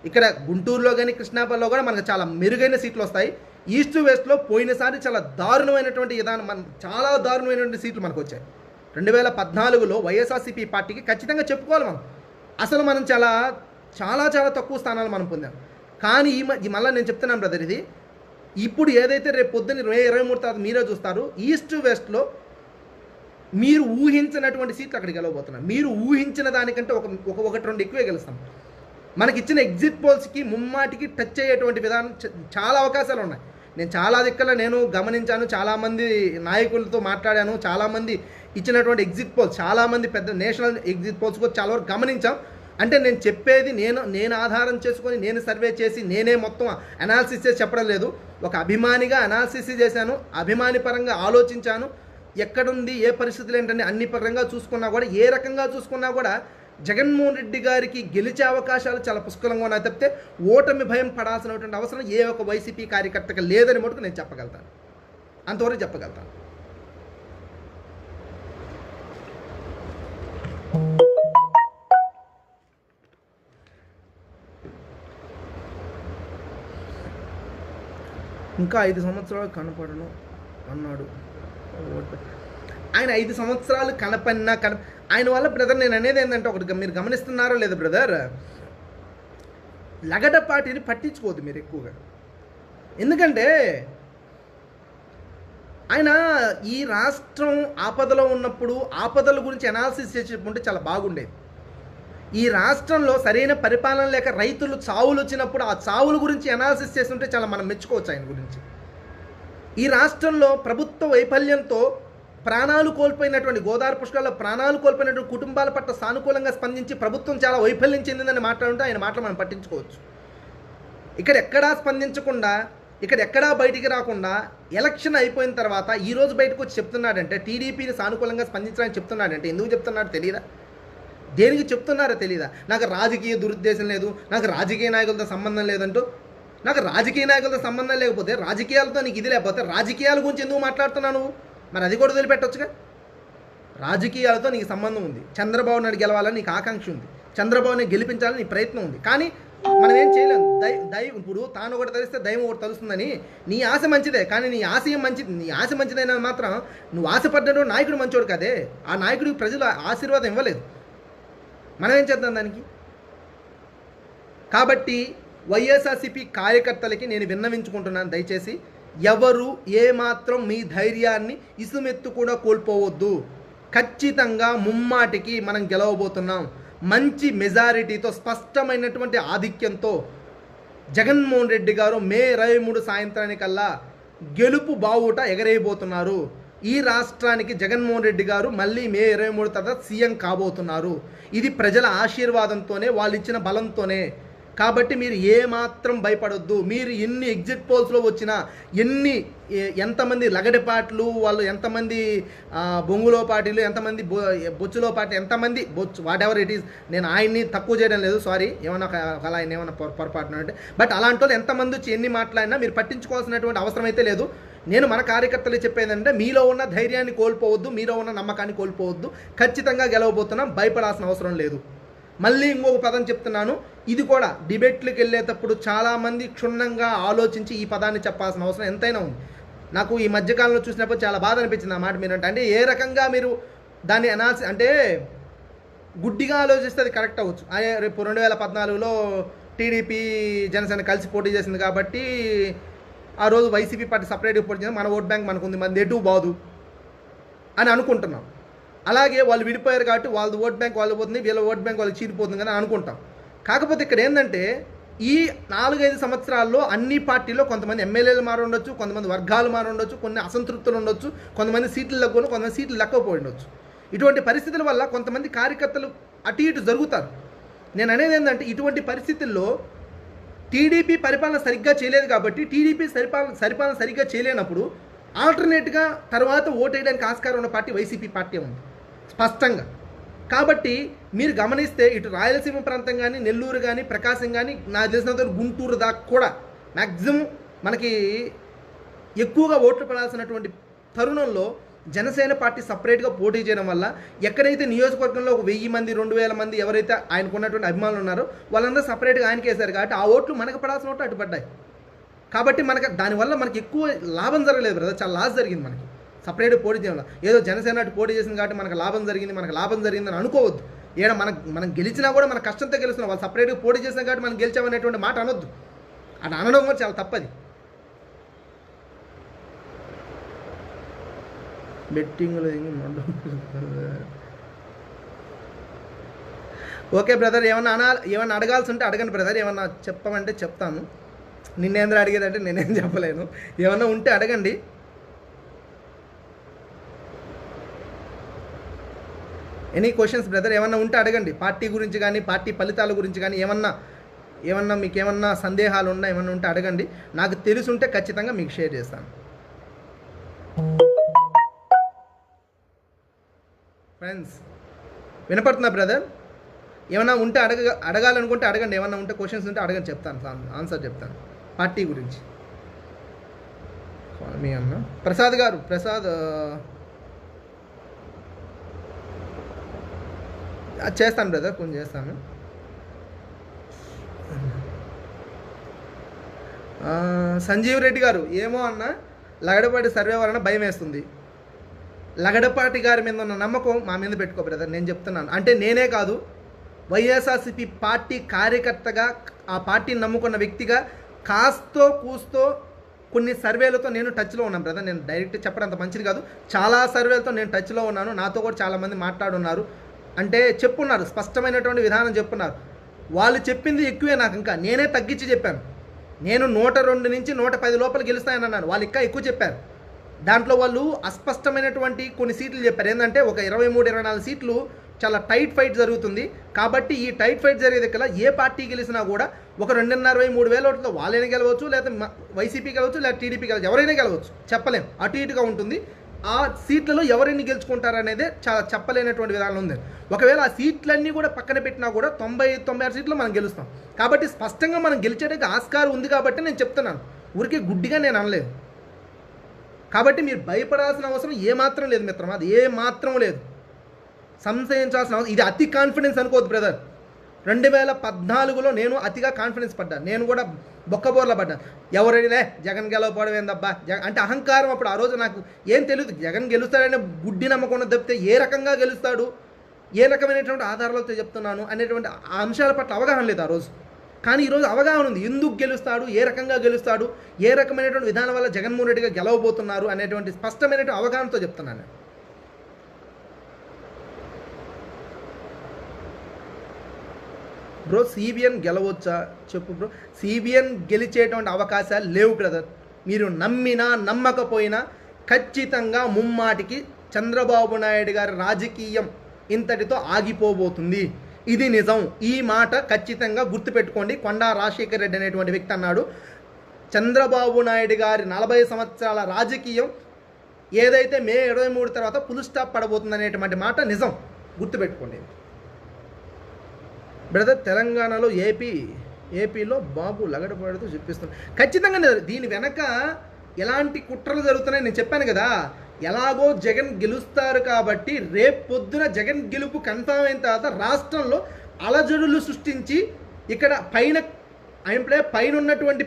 ఇక్కడ గుంటూరులో కానీ, కృష్ణాపల్లిలో కూడా మనకు చాలా మెరుగైన సీట్లు వస్తాయి. ఈస్ట్ వెస్ట్లో పోయినసారి చాలా దారుణమైనటువంటి విధానం, చాలా దారుణమైనటువంటి సీట్లు మనకు వచ్చాయి. 2014లో వైఎస్ఆర్సీపీ పార్టీకి ఖచ్చితంగా చెప్పుకోవాలి మనం. అసలు మనం చాలా చాలా చాలా తక్కువ స్థానాలు మనం పొందాం. కానీ మళ్ళీ నేను చెప్తున్నాను బ్రదర్, ఇది ఇప్పుడు ఏదైతే రేపు పొద్దున్న 23 తర్వాత మీరే చూస్తారు, ఈస్ట్ వెస్ట్లో మీరు ఊహించినటువంటి సీట్లు అక్కడికి గెలవబోతున్నారు. మీరు ఊహించిన దానికంటే ఒకటి రెండు ఎక్కువే గెలుస్తాం. మనకి ఇచ్చిన ఎగ్జిట్ పోల్స్కి ముమ్మాటికి టచ్ అయ్యేటువంటి విధానం చాలా అవకాశాలు ఉన్నాయి. నేను చాలా దిక్కల నేను గమనించాను, చాలామంది నాయకులతో మాట్లాడాను, చాలామంది ఇచ్చినటువంటి ఎగ్జిట్ పోల్స్, చాలామంది పెద్ద నేషనల్ ఎగ్జిట్ పోల్స్ కూడా చాలా వరకు గమనించాం. అంటే నేను చెప్పేది నేను ఆధారం చేసుకొని, నేను సర్వే చేసి, నేనే మొత్తం అనాలిసిస్ చేసి చెప్పడం లేదు. ఒక అభిమానిగా అనాలిసిస్ చేశాను, అభిమాని పరంగా ఆలోచించాను, ఎక్కడుంది, ఏ పరిస్థితులు ఏంటని అన్ని పరంగా చూసుకున్నా కూడా, ఏ రకంగా చూసుకున్నా కూడా జగన్మోహన్ రెడ్డి గారికి గెలిచే అవకాశాలు చాలా పుష్కలంగా ఉన్నాయి తప్పితే ఓటమి భయం పడాల్సినటువంటి అవసరం ఏ ఒక వైసీపీ కార్యకర్తకి లేదని మటుకు నేను చెప్పగలుగుతాను, అంతవరకు చెప్పగలుగుతాను. ఇంకా 5 సంవత్సరాలు కనపడను అన్నాడు. ఆయన 5 సంవత్సరాలు ఆయన వల్ల బ్రదర్ నేను అనేది ఏంటంటే, ఒకటి మీరు గమనిస్తున్నారో లేదు బ్రదర్, లగడపాటిని పట్టించుకోవద్దు మీరు ఎక్కువగా. ఎందుకంటే ఆయన ఈ రాష్ట్రం ఆపదలో ఉన్నప్పుడు ఆపదల గురించి అనాలిసిస్ చేసేటప్పుడు చాలా బాగుండేది. ఈ రాష్ట్రంలో సరైన పరిపాలన లేక రైతులు చావులు వచ్చినప్పుడు ఆ చావుల గురించి అనాలిసిస్ చేస్తుంటే చాలా మనం మెచ్చుకోవచ్చు ఆయన గురించి. ఈ రాష్ట్రంలో ప్రభుత్వ వైఫల్యంతో ప్రాణాలు కోల్పోయినటువంటి గోదావరి పుష్కరాల్లో ప్రాణాలు కోల్పోయినటువంటి కుటుంబాల పట్ల సానుకూలంగా స్పందించి ప్రభుత్వం చాలా వైఫల్యం చెందిందని మాట్లాడుంటే ఆయన మాటలు మనం పట్టించుకోవచ్చు. ఇక్కడ ఎక్కడా స్పందించకుండా, ఇక్కడ ఎక్కడా బయటికి రాకుండా ఎలక్షన్ అయిపోయిన తర్వాత ఈరోజు బయటకు వచ్చి చెప్తున్నాడంటే, టీడీపీని సానుకూలంగా స్పందించడానికి చెప్తున్నాడంటే ఎందుకు చెప్తున్నాడో తెలియదా? దేనికి చెప్తున్నారో తెలియదా? నాకు రాజకీయ దురుద్దేశం లేదు, నాకు రాజకీయ నాయకులతో సంబంధం లేదంటూ. నాకు రాజకీయ నాయకులతో సంబంధం లేకపోతే, రాజకీయాలతో నీకు ఇది లేకపోతే రాజకీయాల గురించి ఎందుకు మాట్లాడుతున్నావు నువ్వు? మరి అది కూడా వదిలిపెట్టొచ్చుగా. రాజకీయాలతో నీకు సంబంధం ఉంది, చంద్రబాబు నాయుడు గెలవాలని నీకు ఆకాంక్ష ఉంది, చంద్రబాబుని గెలిపించాలని నీ ప్రయత్నం ఉంది. కానీ మనం ఏం చేయలేము. ఇప్పుడు తాను ఒకటి తెలిస్తే దైవం ఒకటి తెలుస్తుందని నీ ఆశ మంచిదే, కానీ నీ ఆశయం మంచిది. నీ ఆశ మంచిదైనా మాత్రం నువ్వు ఆశపడ్డాడు నాయకుడు మంచోడు కదే. ఆ నాయకుడికి ప్రజలు ఆశీర్వాదం ఇవ్వలేదు. మనం ఏం చేద్దాం దానికి? కాబట్టి వైఎస్ఆర్సీపీ కార్యకర్తలకి నేను విన్నవించుకుంటున్నాను, దయచేసి ఎవరు ఏమాత్రం మీ ధైర్యాన్ని ఇసుమెత్తు కూడా కోల్పోవద్దు. ఖచ్చితంగా ముమ్మాటికి మనం గెలవబోతున్నాం. మంచి మెజారిటీతో, స్పష్టమైనటువంటి ఆధిక్యంతో జగన్మోహన్ రెడ్డి గారు మే 23 సాయంత్రానికల్లా గెలుపు బావుట ఎగరేయబోతున్నారు. ఈ రాష్ట్రానికి జగన్మోహన్ రెడ్డి గారు మళ్ళీ మే 23 తర్వాత సీఎం కాబోతున్నారు. ఇది ప్రజల ఆశీర్వాదంతోనే, వాళ్ళు ఇచ్చిన బలంతోనే. కాబట్టి మీరు ఏమాత్రం భయపడొద్దు. మీరు ఎన్ని ఎగ్జిట్ పోల్స్లో వచ్చినా, ఎంతమంది లగడపాట్లు, వాళ్ళు ఎంతమంది బొంగులో పార్టీలు, ఎంతమంది బొచ్చులో పార్టీ, ఎంతమంది బొచ్చు, వాట్ ఎవర్ ఇట్ ఈస్. నేను ఆయన్ని తక్కువ చేయడం లేదు, సారీ, ఏమన్నా అలా ఆయన ఏమన్నా పొరపాటున అంటే. బట్ అలాంటి వాళ్ళు ఎంతమంది వచ్చి ఎన్ని మాట్లాడినా మీరు పట్టించుకోవాల్సినటువంటి అవసరం అయితే లేదు. నేను మన కార్యకర్తలు చెప్పేదంటే, మీలో ఉన్న ధైర్యాన్ని కోల్పోవద్దు, మీలో ఉన్న నమ్మకాన్ని కోల్పోవద్దు. ఖచ్చితంగా గెలవబోతున్నాం, భయపడాల్సిన అవసరం లేదు. మళ్ళీ ఇంకొక పదం చెప్తున్నాను, ఇది కూడా డిబేట్లకు వెళ్ళేటప్పుడు చాలామంది క్షుణ్ణంగా ఆలోచించి ఈ పదాన్ని చెప్పాల్సిన అవసరం ఎంతైనా ఉంది. నాకు ఈ మధ్యకాలంలో చూసినప్పుడు చాలా బాధ అనిపించింది ఆ మాట మీరంటే. అంటే ఏ రకంగా మీరు దాన్ని అంటే గుడ్డిగా ఆలోచిస్తే అది కరెక్ట్ అవ్వచ్చు. రేపు 2014లో టీడీపీ జనసేన కలిసి పోటీ చేసింది కాబట్టి ఆ రోజు వైసీపీ పార్టీ సపరేట్గా పోటీ చేసింది, మన ఓట్ బ్యాంక్ మనకుంది, మన ఎటు బాదు అని అనుకుంటున్నాం. అలాగే వాళ్ళు విడిపోయారు కాబట్టి వాళ్ళది ఓట్ బ్యాంక్ వాళ్ళు పోతుంది, వీళ్ళ ఓట్ బ్యాంక్ వాళ్ళకి చీరిపోతుంది కదా అనుకుంటాం. కాకపోతే ఇక్కడ ఏంటంటే, ఈ 4-5 సంవత్సరాల్లో అన్ని పార్టీల్లో కొంతమంది ఎమ్మెల్యేలు మారి ఉండొచ్చు, కొంతమంది వర్గాలు మారి ఉండొచ్చు, కొన్ని అసంతృప్తులు ఉండొచ్చు, కొంతమంది సీట్లు లెక్కను, కొంతమంది సీట్లు లెక్కకపోయి ఉండొచ్చు. ఇటువంటి పరిస్థితుల వల్ల కొంతమంది కార్యకర్తలు అటు ఇటు జరుగుతారు. నేను అనేది ఏంటంటే, ఇటువంటి పరిస్థితుల్లో టీడీపీ పరిపాలన సరిగ్గా చేయలేదు కాబట్టి, టీడీపీ పరిపాలన సరిగ్గా చేయలేనప్పుడు ఆల్టర్నేట్గా తర్వాత ఓటేయడానికి ఆస్కారం ఉన్న పార్టీ వైసీపీ పార్టీ ఉంది స్పష్టంగా. కాబట్టి మీరు గమనిస్తే ఇటు రాయలసీమ ప్రాంతం కానీ, నెల్లూరు కానీ, ప్రకాశం కానీ, నాకు తెలిసినంత గుంటూరు దాకా కూడా మ్యాక్సిమం మనకి ఎక్కువగా ఓట్లు పడాల్సినటువంటి తరుణంలో జనసేన పార్టీ సపరేట్గా పోటీ చేయడం వల్ల ఎక్కడైతే నియోజకవర్గంలో ఒక 1000 మంది 2000 మంది ఎవరైతే ఆయనకు ఉన్నటువంటి అభిమానులు ఉన్నారో వాళ్ళందరూ సపరేట్గా ఆయనకి వేశారు కాబట్టి ఆ ఓట్లు మనకు పడాల్సిన ఓట్లు అడ్డుపడ్డాయి. కాబట్టి దానివల్ల మనకి ఎక్కువ లాభం జరగలేదు బ్రదర్, చాలా లాస్ జరిగింది మనకి సపరేట్ పోటీ చేయడం వల్ల. ఏదో జనసేన అటు పోటీ చేసింది కాబట్టి మనకు లాభం జరిగిందని అనుకోవద్దు. ఏడ మనం గెలిచినా కూడా మన కష్టంతో గెలుస్తున్నాం, వాళ్ళు సపరేట్గా పోటీ చేసినా కాబట్టి మనం గెలిచామనేటువంటి మాట అనొద్దు. అది అనడం కూడా చాలా తప్పది. బెట్టింగ్లో ఓకే బ్రదర్, ఏమన్నా అడగాల్సి ఉంటే అడగండి బ్రదర్. ఏమన్నా చెప్పమంటే చెప్తాను. నిన్నేంద్ర అడిగేదంటే నేనేం చెప్పలేను. ఏమన్నా ఉంటే అడగండి. ఎనీ క్వశ్చన్స్ బ్రదర్, ఏమన్నా ఉంటే అడగండి. పార్టీ గురించి కానీ, పార్టీ ఫలితాల గురించి కానీ, ఏమన్నా మీకు ఏమన్నా సందేహాలు ఉన్నా ఏమన్నా ఉంటే అడగండి. నాకు తెలుసుంటే ఖచ్చితంగా మీకు షేర్ చేస్తాను. ఫ్రెండ్స్ వినపడుతున్నా బ్రదర్? ఏమన్నా ఉంటే అడగాలనుకుంటే అడగండి. ఏమన్నా ఉంటే క్వశ్చన్స్ ఉంటే అడగండి, చెప్తాను, ఆన్సర్ చెప్తాను పార్టీ గురించి. మీ అన్న ప్రసాద్ గారు, చేస్తాను బ్రదర్, కొంచెం చేస్తాను. సంజీవ్ రెడ్డి గారు, ఏమో అన్న లగడపాటి సర్వే వలన భయం వేస్తుంది. లగడపాటి గారి మీద ఉన్న నమ్మకం మా మీద పెట్టుకో బ్రదర్, నేను చెప్తున్నాను. అంటే నేనే కాదు, వైఎస్ఆర్సీపీ పార్టీ కార్యకర్తగా, ఆ పార్టీని నమ్ముకున్న వ్యక్తిగా కాస్తో కూస్తో కొన్ని సర్వేలతో నేను టచ్లో ఉన్నాను బ్రదర్. నేను డైరెక్ట్ చెప్పడం అంత మంచిది కాదు. చాలా సర్వేలతో నేను టచ్లో ఉన్నాను. నాతో కూడా చాలామంది మాట్లాడున్నారు. అంటే చెప్పున్నారు, స్పష్టమైనటువంటి విధానం చెప్పున్నారు. వాళ్ళు చెప్పింది ఎక్కువే, నాకు ఇంకా నేనే తగ్గించి చెప్పాను. నేను 102 నుంచి 110 లోపల గెలుస్తానన్నాను, వాళ్ళు ఇంకా ఎక్కువ చెప్పారు. దాంట్లో వాళ్ళు అస్పష్టమైనటువంటి కొన్ని సీట్లు చెప్పారు. ఏంటంటే ఒక 23-24 సీట్లు చాలా టైట్ ఫైట్ జరుగుతుంది. కాబట్టి ఈ టైట్ ఫైట్ జరిగేది కల్లా ఏ పార్టీ గెలిచినా కూడా ఒక 2.5-3 వేల ఓట్లతో వాళ్ళైనా గెలవచ్చు, లేదా వైసీపీ గెలవచ్చు, లేదా టీడీపీ గెలవచ్చు, ఎవరైనా గెలవచ్చు, చెప్పలేం. అటు ఇటుగా ఉంటుంది. ఆ సీట్లలో ఎవరిని గెలుచుకుంటారనేదే చాలా చెప్పలేనటువంటి విధానం ఉంది. ఒకవేళ ఆ సీట్లన్నీ కూడా పక్కన పెట్టినా కూడా 90-96 సీట్లు మనం గెలుస్తాం. కాబట్టి స్పష్టంగా మనం గెలిచేటప్పుడు ఆస్కారం ఉంది కాబట్టి నేను చెప్తున్నాను, ఊరికే గుడ్డిగా నేను అనలేదు. కాబట్టి మీరు భయపడాల్సిన అవసరం ఏమాత్రం లేదు మిత్రం, అది ఏమాత్రం లేదు, సంశయించాల్సిన అవసరం. ఇది అతి కాన్ఫిడెన్స్ అనుకోవద్దు బ్రదర్. 2014లో నేను అతిగా కాన్ఫిడెన్స్ పడ్డాను, నేను కూడా బొక్కబోర్ల పడ్డాను. ఎవరైనా జగన్ గెలవకపోవడం ఏందబ్బా అంటే అహంకారం. అప్పుడు ఆ రోజు నాకు ఏం తెలియదు, జగన్ గెలుస్తాడనే గుడ్డి నమ్మకం తప్పితే ఏ రకంగా గెలుస్తాడు, ఏ రకమైనటువంటి ఆధారాలతో చెప్తున్నాను అనేటువంటి ఆ అంశాల పట్ల అవగాహన లేదు ఆ రోజు. కానీ ఈరోజు అవగాహన ఉంది, ఎందుకు గెలుస్తాడు, ఏ రకంగా గెలుస్తాడు, ఏ రకమైనటువంటి విధానం వల్ల జగన్మోహన్ రెడ్డిగా గెలవబోతున్నారు అనేటువంటి స్పష్టమైనటువంటి అవగాహనతో చెప్తున్నాను. బ్రో సిబిఎన్ గెలవచ్చా చెప్పు బ్రో. సిబిఎన్ గెలిచేటువంటి అవకాశాలు లేవు బ్రదర్. మీరు నమ్మినా నమ్మకపోయినా ఖచ్చితంగా ముమ్మాటికి చంద్రబాబు నాయుడు గారి రాజకీయం ఇంతటితో ఆగిపోబోతుంది. ఇది నిజం. ఈ మాట ఖచ్చితంగా గుర్తుపెట్టుకోండి. కొండా రాజశేఖర్ రెడ్డి అనేటువంటి వ్యక్తి అన్నాడు, చంద్రబాబు నాయుడు గారి 40 సంవత్సరాల రాజకీయం ఏదైతే మే 23 తర్వాత ఫుల్ స్టాప్ పడబోతుంది అనేటువంటి మాట నిజం, గుర్తుపెట్టుకోండి బ్రదర్. తెలంగాణలో ఏపీలో బాబు లగడపాడుతూ చెప్పిస్తున్నాడు. ఖచ్చితంగా దీని వెనక ఎలాంటి కుట్రలు జరుగుతున్నాయి నేను చెప్పాను కదా. ఎలాగో జగన్ గెలుస్తారు కాబట్టి రేపు పొద్దున జగన్ గెలుపు కన్ఫర్మ్ అయిన తర్వాత రాష్ట్రంలో అలజడులు సృష్టించి ఇక్కడ పైన ఉన్నటువంటి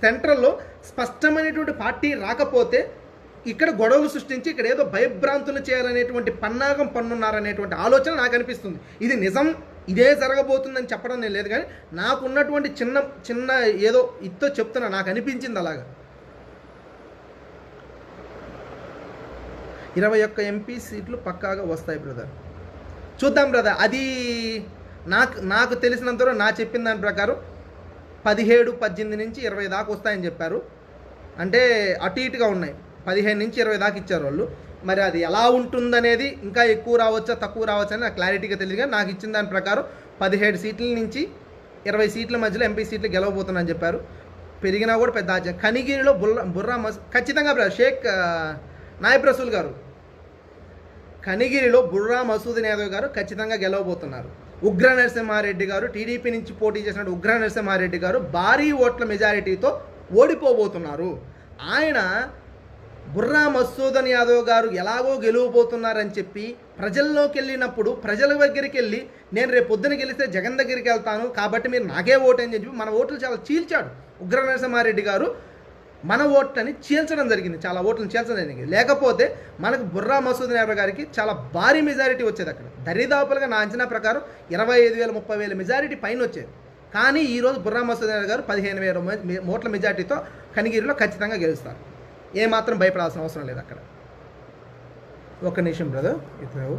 సెంట్రల్లో స్పష్టమైనటువంటి పార్టీ రాకపోతే ఇక్కడ గొడవలు సృష్టించి ఇక్కడ ఏదో భయభ్రాంతులు చేయాలనేటువంటి పన్నాగం పన్నున్నారనేటువంటి ఆలోచన నాకు అనిపిస్తుంది. ఇది నిజం, ఇదే జరగబోతుందని చెప్పడం నేను లేదు, కానీ నాకున్నటువంటి చిన్న ఏదో ఇతో చెప్తున్నా, నాకు అనిపించింది అలాగా. 21 ఎంపీ సీట్లు పక్కాగా వస్తాయి బ్రదర్. చూద్దాం బ్రదర్. అది నాకు తెలిసినంతవరకు నా చెప్పిన దాని ప్రకారం 17, 18 నుంచి 20 దాకా వస్తాయని చెప్పారు. అంటే అటు ఇటుగా ఉన్నాయి, 15 నుంచి 20 దాకా ఇచ్చారు వాళ్ళు. మరి అది ఎలా ఉంటుందనేది, ఇంకా ఎక్కువ రావచ్చా తక్కువ రావచ్చా అని నాకు క్లారిటీగా తెలియదు. కానీ నాకు ఇచ్చిన దాని ప్రకారం 17 సీట్ల నుంచి 20 సీట్ల మధ్యలో ఎంపీ సీట్లు గెలవబోతున్నానని చెప్పారు. పెరిగినా కూడా పెద్ద ఆశ్చర్యం. కనిగిరిలో బుర్రా ఖచ్చితంగా షేక్ నాయబ్ రసూల్ గారు, కనిగిరిలో బుర్రా మసూద్ యాదవ్ గారు ఖచ్చితంగా గెలవబోతున్నారు. ఉగ్ర నరసింహారెడ్డి గారు, టీడీపీ నుంచి పోటీ చేసిన ఉగ్ర నరసింహారెడ్డి గారు భారీ ఓట్ల మెజారిటీతో ఓడిపోబోతున్నారు. ఆయన బుర్రా మసూద్ యాదవ్ గారు ఎలాగో గెలవబోతున్నారని చెప్పి ప్రజల్లోకి వెళ్ళినప్పుడు ప్రజల దగ్గరికి వెళ్ళి నేను రేపు పొద్దున గెలిస్తే జగన్ దగ్గరికి వెళ్తాను కాబట్టి మీరు నాకే ఓటు అని చెప్పి మన ఓట్లు చాలా చీల్చాడు ఉగ్ర నరసింహారెడ్డి గారు. మన ఓట్లని చీల్చడం జరిగింది, చాలా ఓట్లను చీల్చడం జరిగింది. లేకపోతే మనకు బుర్రా మసూద్ యాదవ్ గారికి చాలా భారీ మెజారిటీ వచ్చేది. అక్కడ దరిదాపులుగా నా అంచనా ప్రకారం 25,000, 30,000 మెజారిటీ పైన వచ్చేది. కానీ ఈరోజు బుర్రా మసూద్ యాదవ్ గారు 15,000 ఓట్ల మెజారిటీతో కనిగిరిలో ఖచ్చితంగా గెలుస్తారు. ఏమాత్రం భయపడాల్సిన అవసరం లేదు అక్కడ. ఒక నిమిషం బ్రదర్, ఇప్పుడు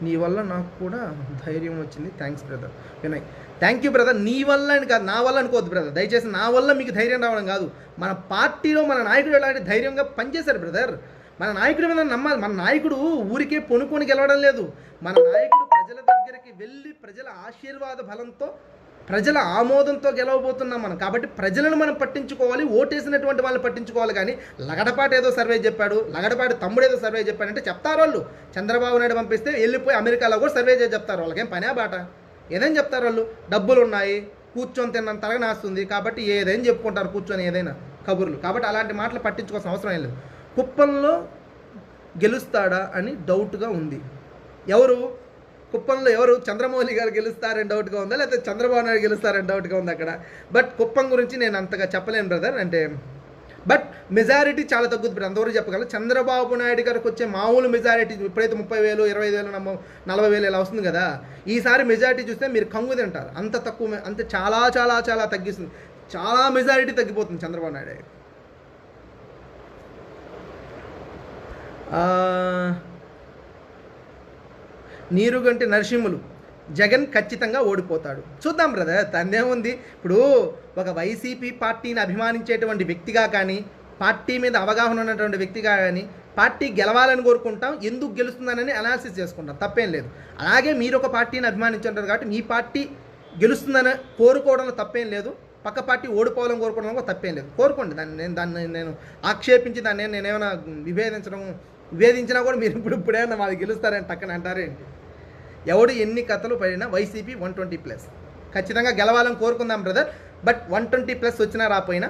నీ వల్ల నాకు కూడా ధైర్యం వచ్చింది. Thanks brother Vinay, thank you brother. నీ వల్ల అని కాదు, నా వల్ల అనుకోవద్దు బ్రదర్, దయచేసి. నా వల్ల మీకు ధైర్యం రావడం కాదు, మన పార్టీలో మన నాయకుడు ఎలాంటి ధైర్యంగా పనిచేశారు బ్రదర్. మన నాయకుడి మీద నమ్మాలి. మన నాయకుడు ఊరికే పొనుకొని గెలవడం లేదు. మన నాయకుడు ప్రజల దగ్గరికి వెళ్ళి ప్రజల ఆశీర్వాద బలంతో, ప్రజల ఆమోదంతో గెలవబోతున్నాం మనం. కాబట్టి ప్రజలను మనం పట్టించుకోవాలి, ఓటేసినటువంటి వాళ్ళని పట్టించుకోవాలి. కానీ లగడపాటి ఏదో సర్వే చెప్పాడు, లగడపాటి తమ్ముడు ఏదో సర్వే చెప్పాడంటే చెప్తారు వాళ్ళు. చంద్రబాబు నాయుడు పంపిస్తే వెళ్ళిపోయి అమెరికాలో కూడా సర్వే చేసి చెప్తారు. వాళ్ళకేం పనే బాట, ఏదైనా చెప్తారు వాళ్ళు. డబ్బులు ఉన్నాయి, కూర్చొని తిన్న తరగనాస్తుంది కాబట్టి ఏదైనా చెప్పుకుంటారు కూర్చొని, ఏదైనా కబుర్లు. కాబట్టి అలాంటి మాటలు పట్టించుకోవాల్సిన అవసరం ఏం లేదు. కుప్పంలో గెలుస్తాడా అని డౌట్గా ఉంది. కుప్పంలో ఎవరు చంద్రమౌళి గారు గెలుస్తారని డౌట్గా ఉందా, లేకపోతే చంద్రబాబు నాయుడు గెలుస్తారని డౌట్గా ఉంది అక్కడ. బట్ కుప్పం గురించి నేను అంతగా చెప్పలేను బ్రదర్. అంటే బట్ మెజారిటీ చాలా తగ్గుద్ది బ్రదర్, అంతవరకు చెప్పగలను. చంద్రబాబు నాయుడు గారికి వచ్చే మామూలు మెజారిటీ ఇప్పుడైతే 30,000, 25,000, 40,000 ఇలా వస్తుంది కదా. ఈసారి మెజారిటీ చూస్తే మీరు కంగు తింటారు. అంత తక్కువ, అంత చాలా చాలా చాలా తగ్గిస్తుంది. చాలా మెజారిటీ తగ్గిపోతుంది చంద్రబాబు నాయుడు. నీరుగంటి నరసింహులు, జగన్ ఖచ్చితంగా ఓడిపోతాడు. చూద్దాం బ్రదర్, తనేముంది. ఇప్పుడు ఒక వైసీపీ పార్టీని అభిమానించేటువంటి వ్యక్తిగా కానీ, పార్టీ మీద అవగాహన ఉన్నటువంటి వ్యక్తిగా కానీ పార్టీ గెలవాలని కోరుకుంటాం, ఎందుకు గెలుస్తుందనని అనాలిసిస్ చేసుకుంటాం, తప్పేం లేదు. అలాగే మీరు ఒక పార్టీని అభిమానించుంటారు కాబట్టి మీ పార్టీ గెలుస్తుందని కోరుకోవడంలో తప్పేం లేదు, పక్క పార్టీ ఓడిపోవాలని కోరుకోవడంలో తప్పేం లేదు. కోరుకోండి, దాన్ని నేను ఆక్షేపించి దాన్ని నేనేమైనా విభేదించినా కూడా మీరు ఇప్పుడేమన్నా మాది గెలుస్తారని టక్కన అంటారేంటి? ఎవడు ఎన్ని కథలు పడినా వైసీపీ 120+. ఖచ్చితంగా గెలవాలని కోరుకుందాం బ్రదర్. బట్ 120+ వచ్చినా రాపోయినా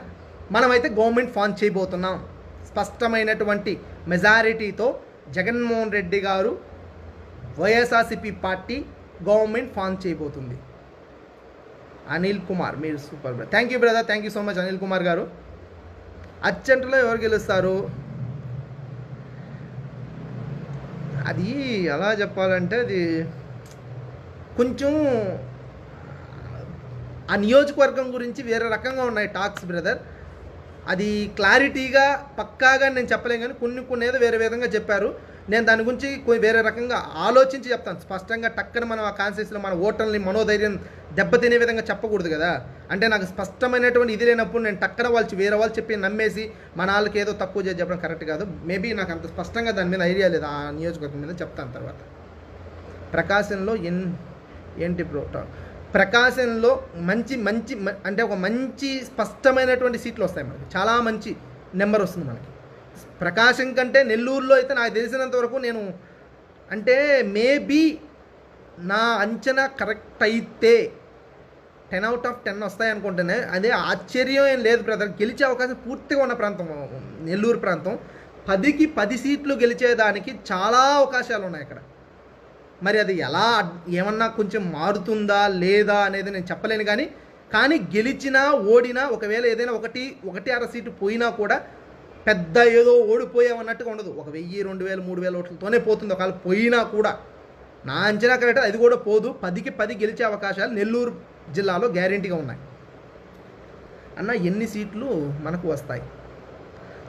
మనమైతే గవర్నమెంట్ ఫామ్ చేయబోతున్నాం. స్పష్టమైనటువంటి మెజారిటీతో జగన్మోహన్ రెడ్డి గారు వైఎస్ఆర్సీపీ పార్టీ గవర్నమెంట్ ఫామ్ చేయబోతుంది. అనిల్ కుమార్, మీరు super brother. Thank you brother, thank you so much Anil Kumar గారు. అర్జెంటులో ఎవరు గెలుస్తారు? అది ఎలా చెప్పాలంటే అది కొంచెం ఆ నియోజకవర్గం గురించి వేరే రకంగా ఉన్నాయి టాక్స్ బ్రదర్. అది క్లారిటీగా పక్కాగా నేను చెప్పలేను, కానీ కొన్ని ఏదో వేరే విధంగా చెప్పారు. నేను దాని గురించి వేరే రకంగా ఆలోచించి చెప్తాను. స్పష్టంగా టక్కన మనం ఆ కాన్సెన్స్లో మన ఓటర్ని మనోధైర్యం దెబ్బతినే విధంగా చెప్పకూడదు కదా. అంటే నాకు స్పష్టమైనటువంటి ఇది లేనప్పుడు నేను టక్కన వేరే వాళ్ళు చెప్పి నమ్మేసి మన వాళ్ళకి ఏదో తక్కువ చేసి చెప్పడం కరెక్ట్ కాదు. మేబీ నాకు అంత స్పష్టంగా దాని మీద ఐడియా లేదు, ఆ నియోజకవర్గం మీద చెప్తాను తర్వాత. ప్రకాశంలో ఏంటి బ్రో? ప్రకాశంలో మంచి అంటే ఒక మంచి స్పష్టమైనటువంటి సీట్లు వస్తాయి మనకి, చాలా మంచి నెంబర్ వస్తుంది మనకి. ప్రకాశం కంటే నెల్లూరులో అయితే నాకు తెలిసినంత వరకు నేను అంటే మేబీ నా అంచనా కరెక్ట్ అయితే 10/10 వస్తాయి అనుకుంటేనే అదే ఆశ్చర్యం ఏం లేదు బ్రదర్. గెలిచే అవకాశం పూర్తిగా ఉన్న ప్రాంతం నెల్లూరు ప్రాంతం. 10కి 10 సీట్లు గెలిచేదానికి చాలా అవకాశాలు ఉన్నాయి అక్కడ. మరి అది ఎలా ఏమన్నా కొంచెం మారుతుందా లేదా అనేది నేను చెప్పలేను, కానీ గెలిచినా ఓడినా ఒకవేళ ఏదైనా ఒకటి అర సీటు పోయినా కూడా పెద్ద ఏదో ఓడిపోయామన్నట్టుగా ఉండదు. 1000, 2000, 3000 ఓట్లతోనే పోతుంది. ఒకవేళ పోయినా కూడా నా అంచనా కరెక్ట్, అది కూడా పోదు. 10కి 10 గెలిచే అవకాశాలు నెల్లూరు జిల్లాలో గ్యారెంటీగా ఉన్నాయి. అన్న ఎన్ని సీట్లు మనకు వస్తాయి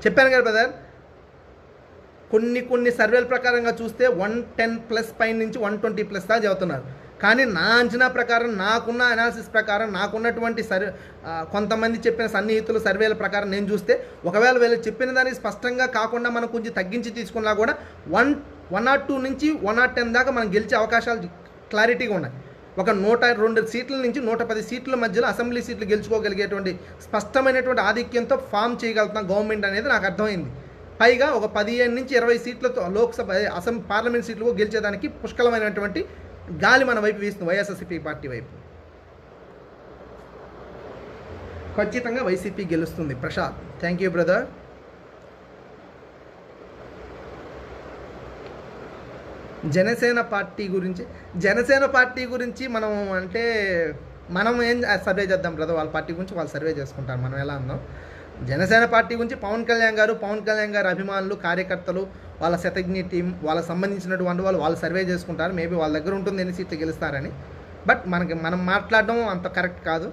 చెప్పాను కదా బ్రదర్. కొన్ని సర్వేల ప్రకారంగా చూస్తే 110+ పైన నుంచి 120+ దాకా చెబుతున్నారు. కానీ నా అంచనా ప్రకారం, నాకున్న అనాలిసిస్ ప్రకారం, నాకున్నటువంటి కొంతమంది చెప్పిన సన్నిహితులు సర్వేల ప్రకారం నేను చూస్తే ఒకవేళ వీళ్ళు చెప్పిన దానికి స్పష్టంగా కాకుండా మనం కొంచెం తగ్గించి తీసుకున్నా కూడా 102 నుంచి 110 దాకా మనం గెలిచే అవకాశాలు క్లారిటీగా ఉన్నాయి. ఒక 102 సీట్ల నుంచి 110 సీట్ల మధ్యలో అసెంబ్లీ సీట్లు గెలుచుకోగలిగేటువంటి స్పష్టమైనటువంటి ఆధిక్యంతో ఫామ్ చేయగలుగుతున్న గవర్నమెంట్ అనేది నాకు అర్థమైంది. పైగా ఒక 15 నుంచి 20 సీట్లతో లోక్సభ పార్లమెంట్ సీట్లు గెలిచేదానికి పుష్కలమైనటువంటి గాలి మన వైపు వీస్తుంది, వైఎస్ఆర్సీపీ పార్టీ వైపు. ఖచ్చితంగా వైసీపీ గెలుస్తుంది. Prasad, thank you brother. Janasena party గురించి మనం ఏం సర్వే చేద్దాం బ్రదర్. వాళ్ళ పార్టీ గురించి వాళ్ళు సర్వే చేసుకుంటారు, మనం ఎలా అందాం. జనసేన పార్టీ గురించి పవన్ కళ్యాణ్ గారు అభిమానులు, కార్యకర్తలు, వాళ్ళ శతజ్ఞి టీం, వాళ్ళకి సంబంధించినటువంటి వాళ్ళు సర్వే చేసుకుంటారు. మేబీ వాళ్ళ దగ్గర ఉంటుంది ఎన్ని సీట్లు గెలుస్తారని. బట్ మనం మాట్లాడడం అంత కరెక్ట్ కాదు.